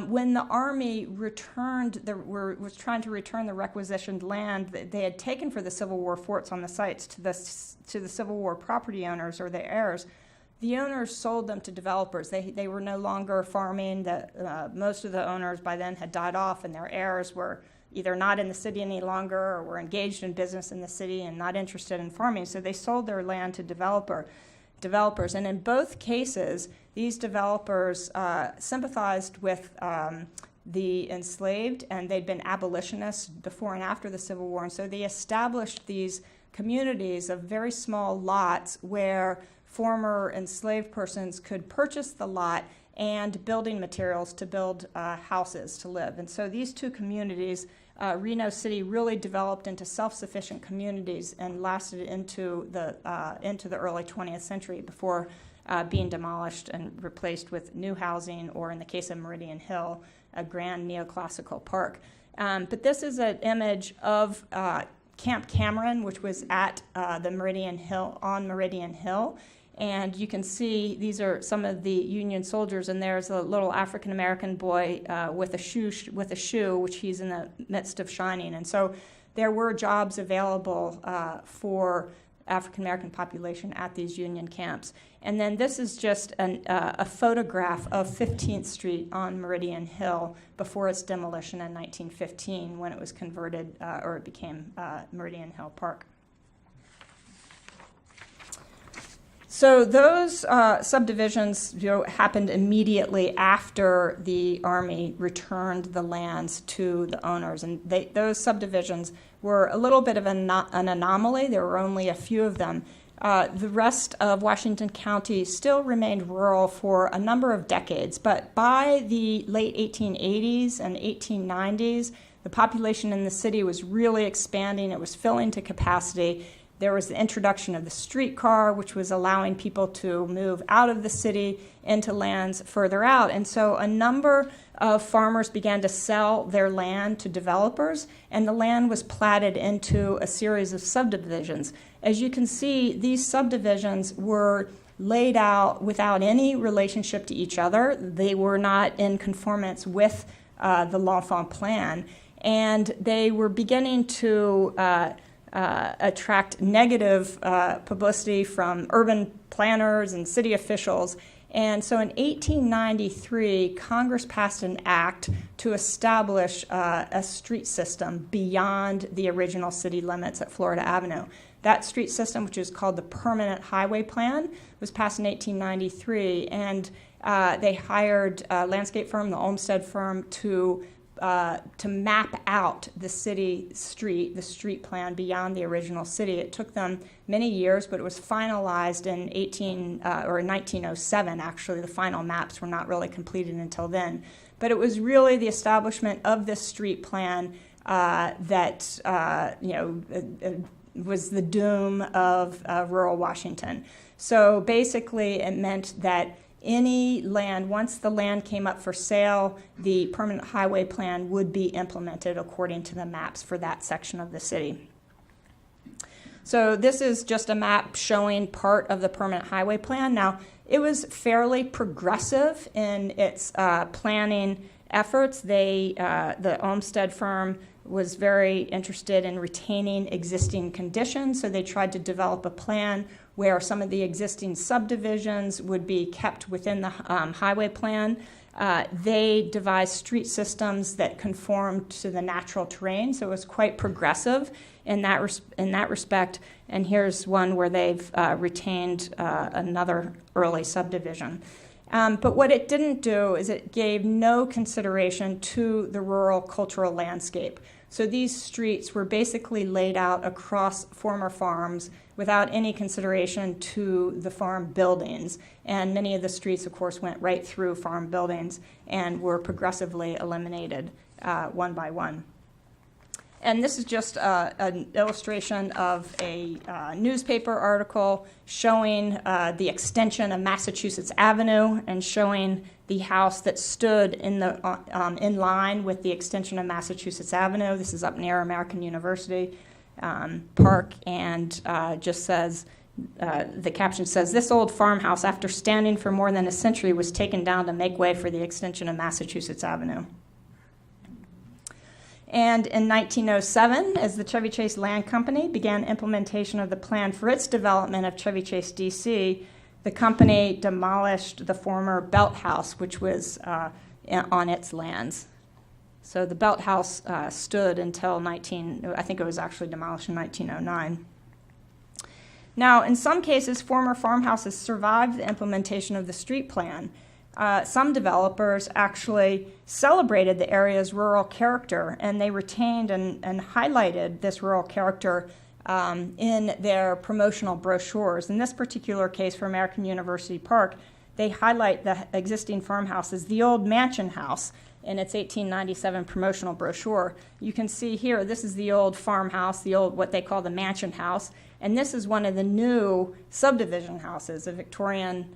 when the Army was trying to return the requisitioned land that they had taken for the Civil War forts on the sites to the Civil War property owners or their heirs, the owners sold them to developers. They were no longer farming. Most of the owners by then had died off, and their heirs were either not in the city any longer or were engaged in business in the city and not interested in farming. So they sold their land to developers. And in both cases, these developers sympathized with the enslaved, and they'd been abolitionists before and after the Civil War. And so they established these communities of very small lots where former enslaved persons could purchase the lot and building materials to build houses to live. And so these two communities, Reno City really developed into self-sufficient communities and lasted into the early 20th century before being demolished and replaced with new housing, or in the case of Meridian Hill, a grand neoclassical park. But this is an image of Camp Cameron, which was at the Meridian Hill. And you can see these are some of the Union soldiers, and there's a little African-American boy with a shoe, which he's in the midst of shining. And so there were jobs available for African-American population at these Union camps. And then this is just a photograph of 15th Street on Meridian Hill before its demolition in 1915, when it was converted or it became Meridian Hill Park. So those subdivisions happened immediately after the Army returned the lands to the owners. And those subdivisions were a little bit of an anomaly. There were only a few of them. The rest of Washington County still remained rural for a number of decades. But by the late 1880s and 1890s, the population in the city was really expanding. It was filling to capacity. There was the introduction of the streetcar, which was allowing people to move out of the city into lands further out. And so a number of farmers began to sell their land to developers, and the land was platted into a series of subdivisions. As you can see, these subdivisions were laid out without any relationship to each other. They were not in conformance with the L'Enfant Plan, and they were beginning to attract negative publicity from urban planners and city officials. And so in 1893, Congress passed an act to establish a street system beyond the original city limits at Florida Avenue. That street system, which is called the Permanent Highway Plan, was passed in 1893, and they hired a landscape firm, the Olmsted firm, to map out the street plan beyond the original city. It took them many years, but it was finalized in 1907. Actually, the final maps were not really completed until then. But it was really the establishment of this street plan that was the doom of rural Washington. So basically, it meant that any land, once the land came up for sale, the permanent highway plan would be implemented according to the maps for that section of the city. So this is just a map showing part of the permanent highway plan. Now, it was fairly progressive in its planning efforts. The Olmsted firm was very interested in retaining existing conditions, so they tried to develop a plan where some of the existing subdivisions would be kept within the highway plan. They devised street systems that conformed to the natural terrain, so it was quite progressive in that respect. And here's one where they've retained another early subdivision. But what it didn't do is it gave no consideration to the rural cultural landscape. So these streets were basically laid out across former farms without any consideration to the farm buildings. And many of the streets, of course, went right through farm buildings and were progressively eliminated one by one. And this is just an illustration of a newspaper article showing the extension of Massachusetts Avenue and showing the house that stood in line with the extension of Massachusetts Avenue. This is up near American University Park, and just says, the caption says, "This old farmhouse, after standing for more than a century, was taken down to make way for the extension of Massachusetts Avenue." And in 1907, as the Chevy Chase Land Company began implementation of the plan for its development of Chevy Chase, D.C., the company demolished the former Belt House, which was on its lands. So the Belt House stood until I think it was actually demolished in 1909. Now, in some cases, former farmhouses survived the implementation of the street plan. Some developers actually celebrated the area's rural character, and they retained and highlighted this rural character in their promotional brochures. In this particular case for American University Park, they highlight the existing farmhouse as the old mansion house in its 1897 promotional brochure. You can see here, this is the old farmhouse, the old, what they call the mansion house, and this is one of the new subdivision houses, a Victorian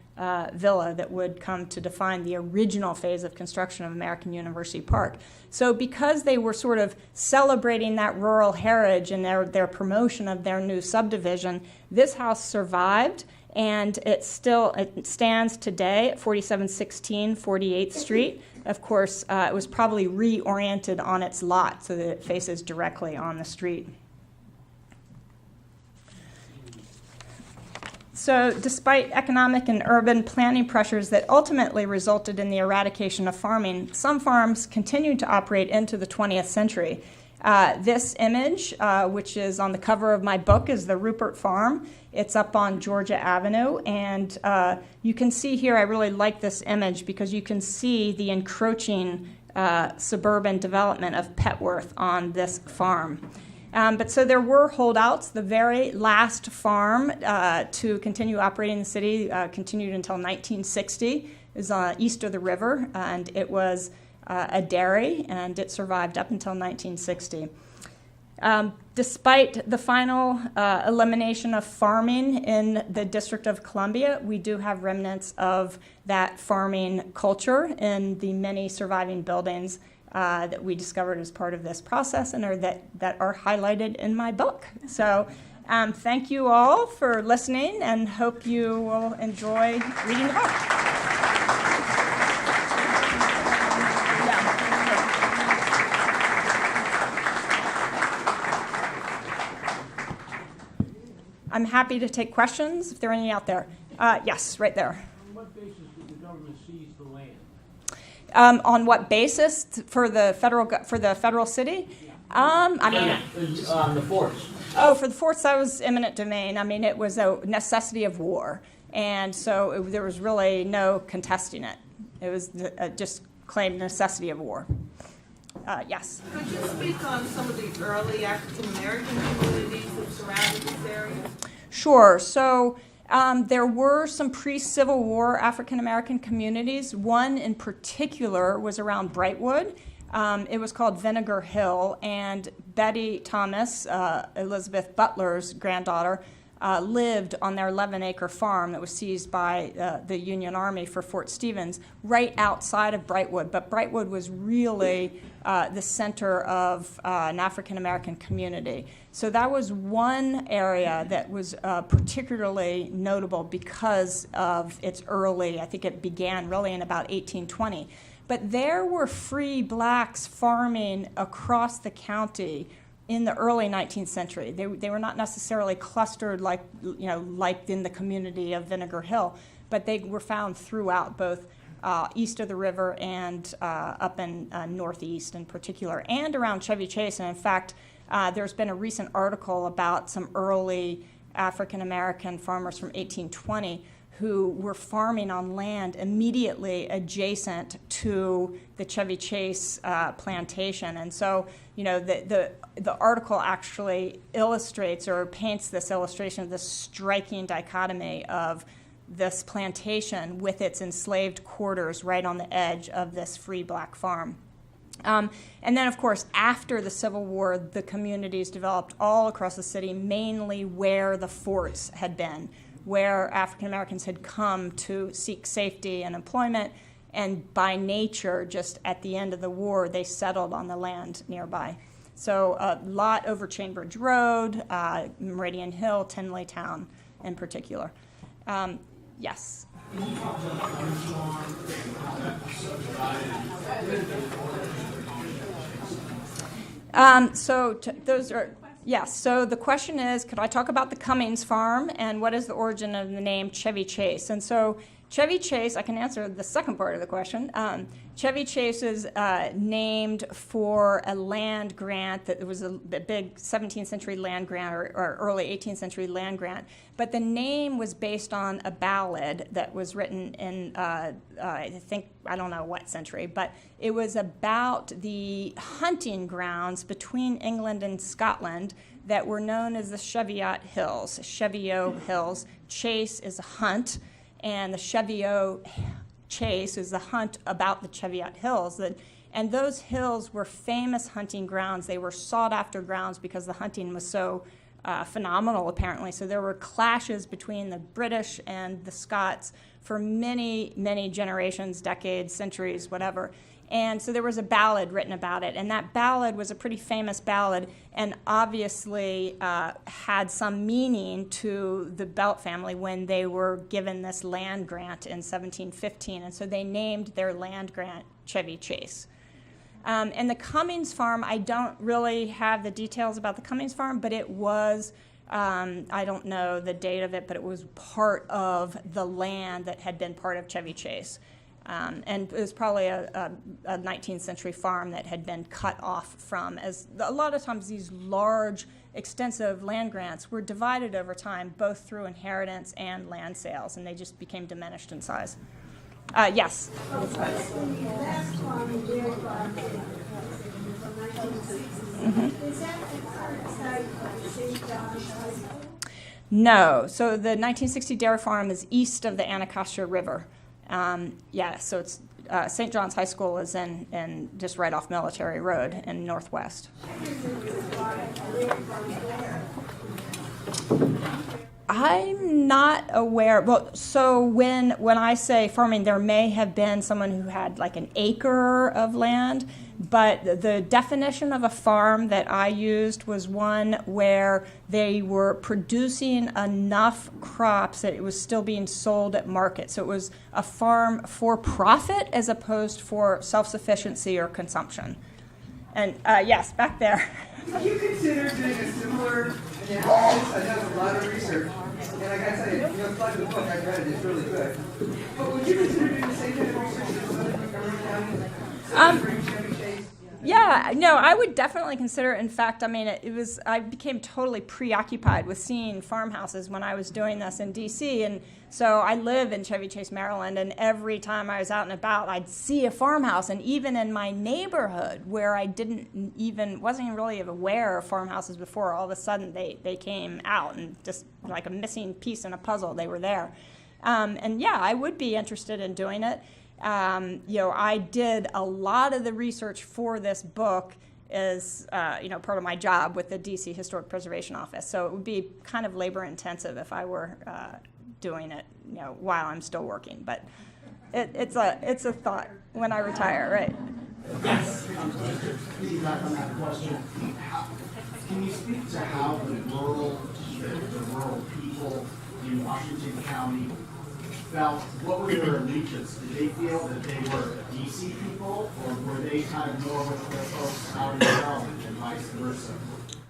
villa that would come to define the original phase of construction of American University Park. So because they were sort of celebrating that rural heritage and their promotion of their new subdivision, this house survived, and it stands today at 4716 48th Street. Of course, it was probably reoriented on its lot so that it faces directly on the street. So despite economic and urban planning pressures that ultimately resulted in the eradication of farming, some farms continued to operate into the 20th century. This image, which is on the cover of my book, is the Rupert Farm. It's up on Georgia Avenue, and you can see here, I really like this image because you can see the encroaching suburban development of Petworth on this farm. But so there were holdouts. The very last farm to continue operating in the city continued until 1960. It was east of the river, and it was a dairy, and it survived up until 1960. Despite the final elimination of farming in the District of Columbia, we do have remnants of that farming culture in the many surviving buildings that we discovered as part of this process and that are highlighted in my book. So thank you all for listening, and hope you will enjoy reading the book. I'm happy to take questions if there are any out there. Yes, right there. On what basis did the government seize the land? On what basis for the federal city? On the forts. Oh, for the forts, that was eminent domain. I mean, it was a necessity of war, and so there was really no contesting it. It was just claimed necessity of war. Yes. Could you speak on some of the early African American communities that surrounded this area? Sure. So there were some pre-Civil War African American communities. One in particular was around Brightwood. It was called Vinegar Hill, and Betty Thomas, Elizabeth Butler's granddaughter, lived on their 11-acre farm that was seized by the Union Army for Fort Stevens, right outside of Brightwood. But Brightwood was really the center of an African-American community. So that was one area that was particularly notable because of its early, I think it began really in about 1820. But there were free blacks farming across the county in the early 19th century. They were not necessarily clustered like in the community of Vinegar Hill, but they were found throughout both east of the river and up in northeast in particular, and around Chevy Chase. And in fact, there's been a recent article about some early African-American farmers from 1820 who were farming on land immediately adjacent to the Chevy Chase plantation. And so, the article actually illustrates or paints this illustration of this striking dichotomy of this plantation with its enslaved quarters right on the edge of this free black farm. And then, of course, after the Civil War, the communities developed all across the city, mainly where the forts had been, where African Americans had come to seek safety and employment, and by nature, just at the end of the war, they settled on the land nearby. So a lot over Chainbridge Road, Meridian Hill, Tinley Town in particular. Yes? Those are... Yes, so the question is, could I talk about the Cummings farm and what is the origin of the name Chevy Chase? And so Chevy Chase, I can answer the second part of the question. Chevy Chase is named for a land grant that was a big 17th century land grant or early 18th century land grant. But the name was based on a ballad that was written in, I don't know what century, but it was about the hunting grounds between England and Scotland that were known as the Cheviot Hills, Cheviot Hills. Chase is a hunt, and the Cheviot Chase is the hunt about the Cheviot Hills. And those hills were famous hunting grounds. They were sought-after grounds because the hunting was so phenomenal, apparently. So there were clashes between the British and the Scots for many, many generations, decades, centuries, whatever. And so there was a ballad written about it, and that ballad was a pretty famous ballad and obviously had some meaning to the Belt family when they were given this land grant in 1715, and so they named their land grant Chevy Chase. And the Cummings farm, I don't really have the details about the Cummings farm, but it was, I don't know the date of it, but it was part of the land that had been part of Chevy Chase. And it was probably a 19th century farm that had been cut off from, as a lot of times these large, extensive land grants were divided over time, both through inheritance and land sales, and they just became diminished in size. Yes? No. So the 1960 dairy farm is east of the Anacostia River. So it's St. John's High School is in just right off Military Road in Northwest. I'm not aware. Well, so when I say farming, there may have been someone who had like an acre of land, but the definition of a farm that I used was one where they were producing enough crops that it was still being sold at market. So it was a farm for profit as opposed for self-sufficiency or consumption. And yes, back there. Would you consider doing a similar analysis? I've done a lot of research, and I gotta tell you, it's like the book, I've read it, it's really good. But would you consider doing the same kind of research in Southern Montgomery County? Yeah, no, I would definitely consider it. In fact, I mean, I became totally preoccupied with seeing farmhouses when I was doing this in D.C., and so I live in Chevy Chase, Maryland, and every time I was out and about, I'd see a farmhouse, and even in my neighborhood where I wasn't really aware of farmhouses before, all of a sudden they came out, and just like a missing piece in a puzzle, they were there. And yeah, I would be interested in doing it. I did a lot of the research for this book as part of my job with the DC Historic Preservation Office. So it would be kind of labor intensive if I were doing it, while I'm still working. But it's a thought when I retire, right? Yes. Back on that question, can you speak to how the rural people in Washington County felt? What were their allegiance? Did they feel that they were DC people, or were they kind of more with the folks out in development and vice versa?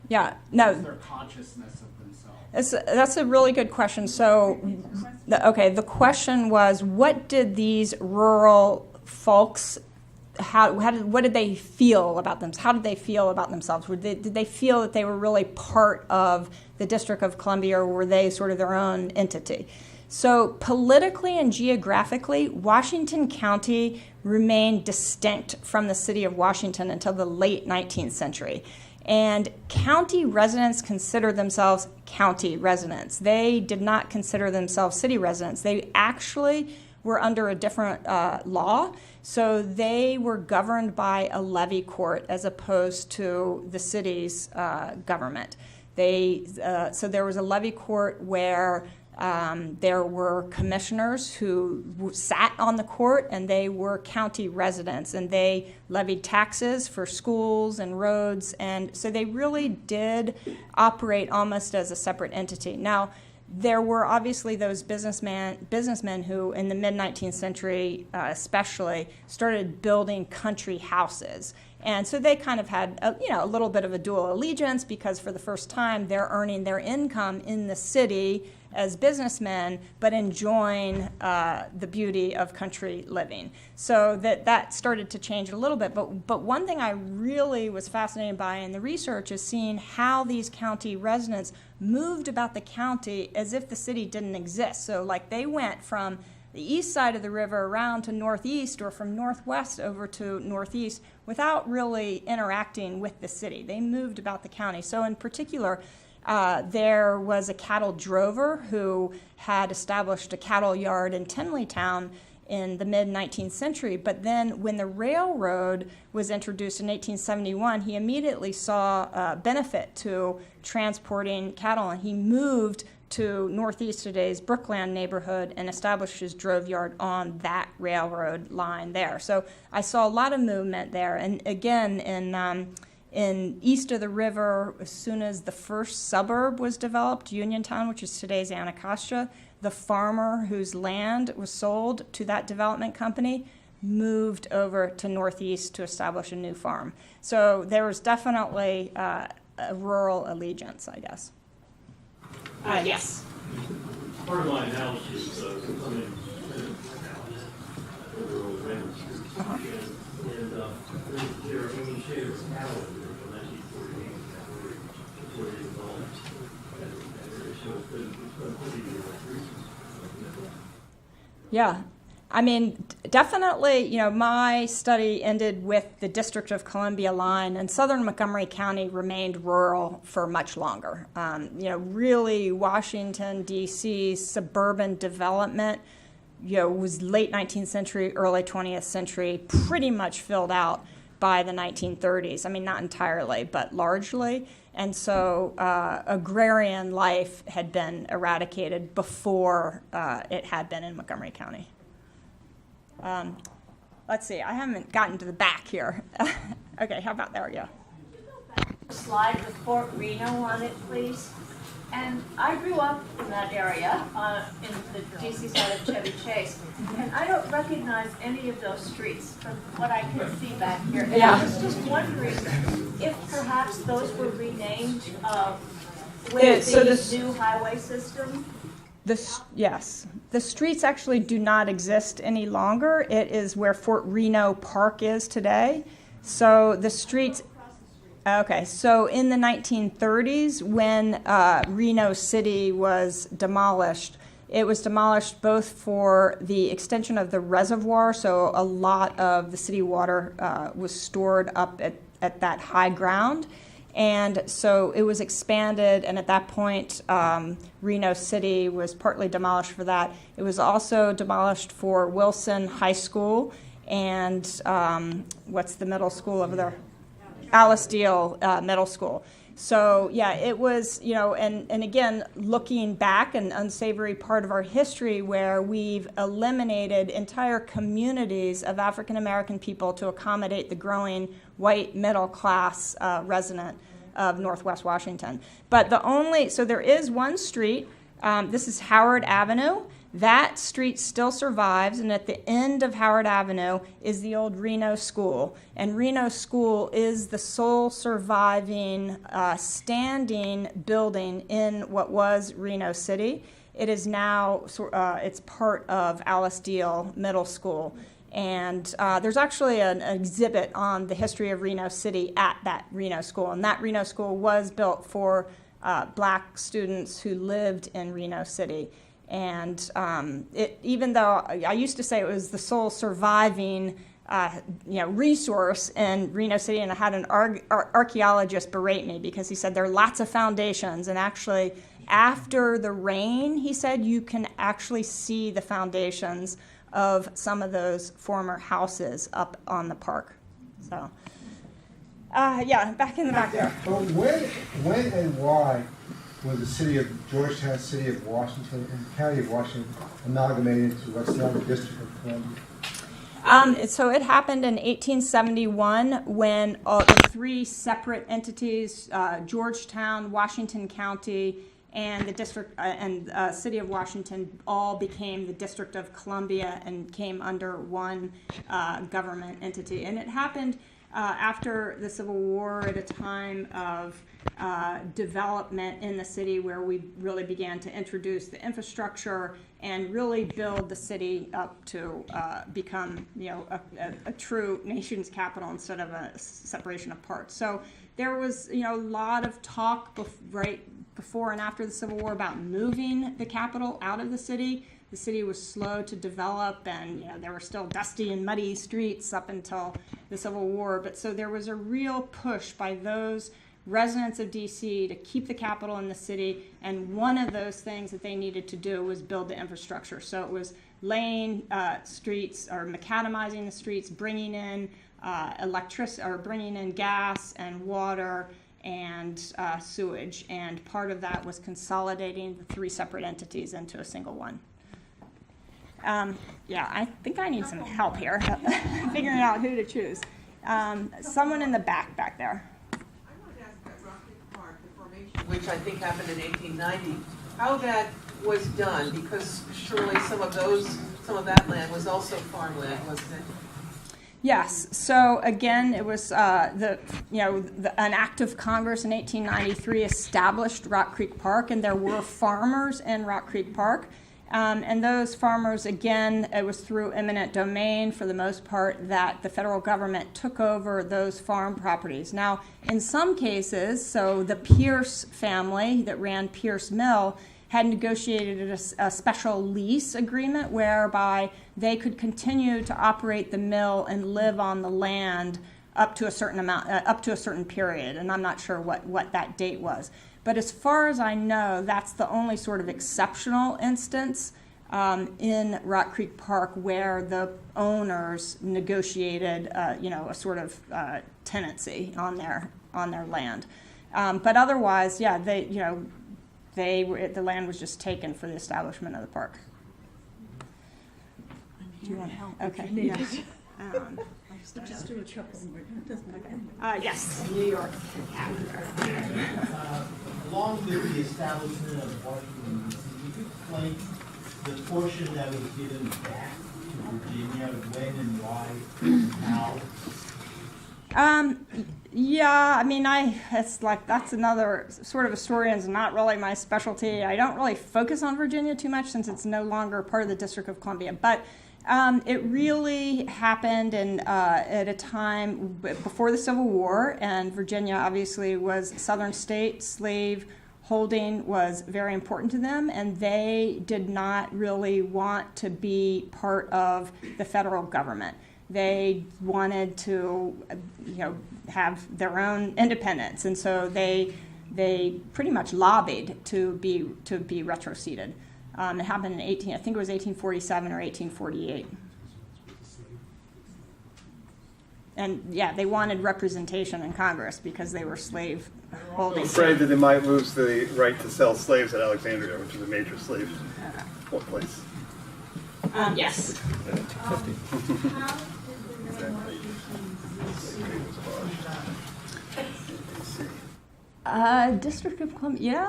Yeah, no. What was their consciousness of themselves? That's a really good question. So the question was, what did these rural folks, what did they feel about them? How did they feel about themselves? Did they feel that they were really part of the District of Columbia, or were they sort of their own entity? So politically and geographically, Washington County remained distinct from the city of Washington until the late 19th century. And county residents considered themselves county residents. They did not consider themselves city residents. They actually were under a different law. So they were governed by a levy court as opposed to the city's government. So there was a levy court where there were commissioners who sat on the court, and they were county residents, and they levied taxes for schools and roads, and so they really did operate almost as a separate entity. Now, there were obviously those businessmen who, in the mid-19th century especially, started building country houses. And so they kind of had a little bit of a dual allegiance, because for the first time they're earning their income in the city as businessmen, but enjoying the beauty of country living. So that started to change a little bit. But one thing I really was fascinated by in the research is seeing how these county residents moved about the county as if the city didn't exist. So like they went from the east side of the river around to northeast, or from northwest over to northeast, without really interacting with the city. They moved about the county. So in particular, there was a cattle drover who had established a cattle yard in Tinleytown in the mid-19th century. But then when the railroad was introduced in 1871, he immediately saw benefit to transporting cattle, and he moved to northeast today's Brookland neighborhood and established his drove yard on that railroad line there. So I saw a lot of movement there. And again, in east of the river, as soon as the first suburb was developed, Uniontown, which is today's Anacostia, the farmer whose land was sold to that development company moved over to northeast to establish a new farm. So there was definitely a rural allegiance, I guess. Yes. Part of my analysis of coming the rural remnants, and there are any shade of cattle in the 1948 before they developed, and so it's been pretty recent. Yeah. I mean, definitely, my study ended with the District of Columbia line, and southern Montgomery County remained rural for much longer. Really, Washington, D.C., suburban development, was late 19th century, early 20th century, pretty much filled out by the 1930s. I mean, not entirely, but largely. And so agrarian life had been eradicated before it had been in Montgomery County. Let's see, I haven't gotten to the back here. Okay, how about there? Yeah. Slide with Fort Reno on it, please. And I grew up in that area, in the DC side of Chevy Chase, and I don't recognize any of those streets from what I can see back here. And Yeah. I was just wondering if perhaps those were renamed with the new highway system. Yes. The streets actually do not exist any longer. It is where Fort Reno Park is today. So the streets... Okay, so in the 1930s, when Reno City was demolished, it was demolished both for the extension of the reservoir, so a lot of the city water was stored up at that high ground, and so it was expanded, and at that point, Reno City was partly demolished for that. It was also demolished for Wilson High School, and what's the middle school over there? Alice Deal Middle School. So yeah, it was, and again, looking back, an unsavory part of our history where we've eliminated entire communities of African American people to accommodate the growing white middle class resident of Northwest Washington. But so there is one street This is Howard Avenue. That street still survives, and at the end of Howard Avenue is the old Reno School. And Reno School is the sole surviving standing building in what was Reno City. It is now, it's part of Alice Deal Middle School. And there's actually an exhibit on the history of Reno City at that Reno School. And that Reno School was built for black students who lived in Reno City. And even though I used to say it was the sole surviving resource in Reno City, and I had an archaeologist berate me because he said there are lots of foundations, and actually after the rain, he said, you can actually see the foundations of some of those former houses up on the park. So, back in the back there. But when and why was the city of Georgetown, city of Washington, and county of Washington amalgamated into what's now the District of Columbia? So it happened in 1871 when the three separate entities, Georgetown, Washington County, and the district city of Washington, all became the District of Columbia and came under one government entity. And it happened after the Civil War, at a time of development in the city where we really began to introduce the infrastructure and really build the city up to become, a true nation's capital instead of a separation of parts. So there was, a lot of talk right before and after the Civil War about moving the capital out of the city. The city was slow to develop, and there were still dusty and muddy streets up until the Civil War. But so there was a real push by those residents of D.C. to keep the capital in the city, and one of those things that they needed to do was build the infrastructure. So it was laying streets or macadamizing the streets, bringing in electricity or bringing in gas and water and sewage. And part of that was consolidating the three separate entities into a single one. I think I need some help here figuring out who to choose. Someone in the back there. I wanted to ask about Rock Creek Park, the formation, which I think happened in 1890, how that was done, because surely some of that land was also farmland, wasn't it? Yes. So again, it was an act of Congress in 1893 established Rock Creek Park, and there were farmers in Rock Creek Park. And those farmers, again, it was through eminent domain for the most part that the federal government took over those farm properties. Now, in some cases, so the Pierce family that ran Pierce Mill had negotiated a special lease agreement whereby they could continue to operate the mill and live on the land up to a certain period. And I'm not sure what that date was. But as far as I know, that's the only sort of exceptional instance in Rock Creek Park where the owners negotiated, a sort of tenancy on their land. But otherwise, the land was just taken for the establishment of the park. Do you want help? Okay. Yes. Just do a couple more. Yes, New York. Along with the establishment of Washington, D.C., would you explain the portion that was given back to Virginia, when and why, and how? That's another sort of historian's not really my specialty. I don't really focus on Virginia too much since it's no longer part of the District of Columbia. But it really happened at a time before the Civil War, and Virginia obviously was a southern state. Slave holding was very important to them, and they did not really want to be part of the federal government. They wanted to, have their own independence, and so they pretty much lobbied to be retroceded. It happened in 1847 or 1848. And they wanted representation in Congress because they were slave holding. Afraid that they might lose the right to sell slaves at Alexandria, which is a major slave place. Yes. District of Columbia,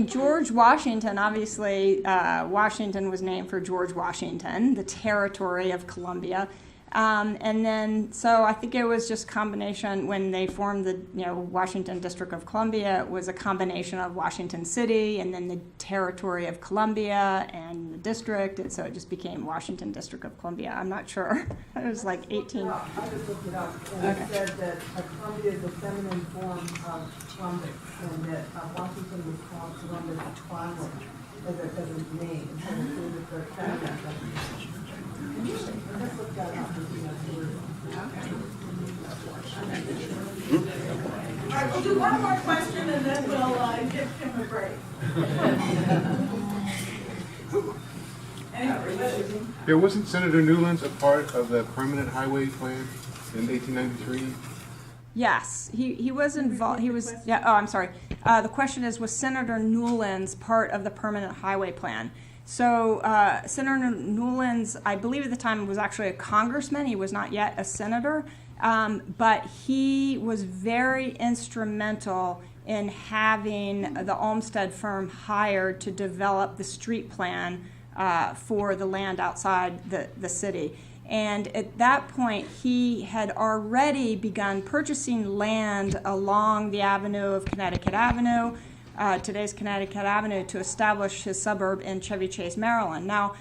George Washington, obviously, Washington was named for George Washington, the territory of Columbia. And then, so I think it was just combination when they formed the, Washington District of Columbia, it was a combination of Washington City and then the territory of Columbia and the district, and so it just became Washington District of Columbia. I'm not sure. It was like 18. I just looked it up, and it said that Columbia is the feminine form of Columbus, and that Washington was called Columbus Columbus as a name, and included the feminine. I just looked that up. All right, we'll do one more question and then we'll give him a break. Yeah, wasn't Senator Newlands a part of the permanent highway plan in 1893? Yes, he was involved. He was, yeah, oh, I'm sorry. The question is, was Senator Newlands part of the permanent highway plan? So Senator Newlands, I believe at the time, was actually a congressman. He was not yet a senator, but he was very instrumental in having the Olmsted firm hired to develop the street plan for the land outside the city. And at that point, he had already begun purchasing land along the avenue of Connecticut Avenue, today's Connecticut Avenue, to establish his suburb in Chevy Chase, Maryland. Now,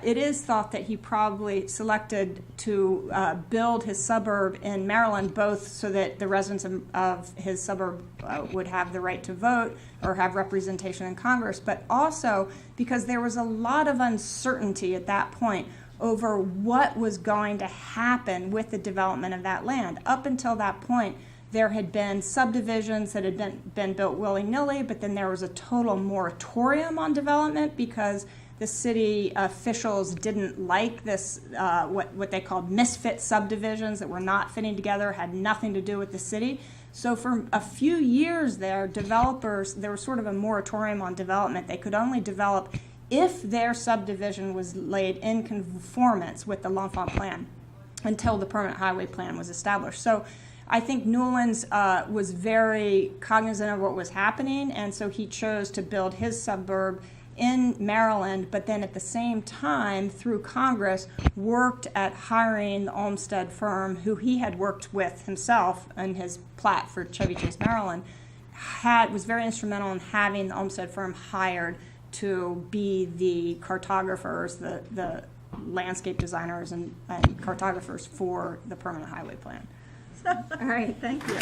it is thought that he probably selected to build his suburb in Maryland, both so that the residents of his suburb would have the right to vote or have representation in Congress, but also because there was a lot of uncertainty at that point over what was going to happen with the development of that land. Up until that point, there had been subdivisions that had been built willy-nilly, but then there was a total moratorium on development because the city officials didn't like this, what they called misfit subdivisions that were not fitting together, had nothing to do with the city. So for a few years there, developers, there was sort of a moratorium on development. They could only develop if their subdivision was laid in conformance with the L'Enfant plan until the permanent highway plan was established. So I think Newlands was very cognizant of what was happening, and so he chose to build his suburb in Maryland, but then at the same time, through Congress, worked at hiring the Olmsted firm, who he had worked with himself in his plat for Chevy Chase, Maryland, was very instrumental in having the Olmsted firm hired to be the cartographers, the landscape designers and cartographers for the permanent highway plan. All right, thank you.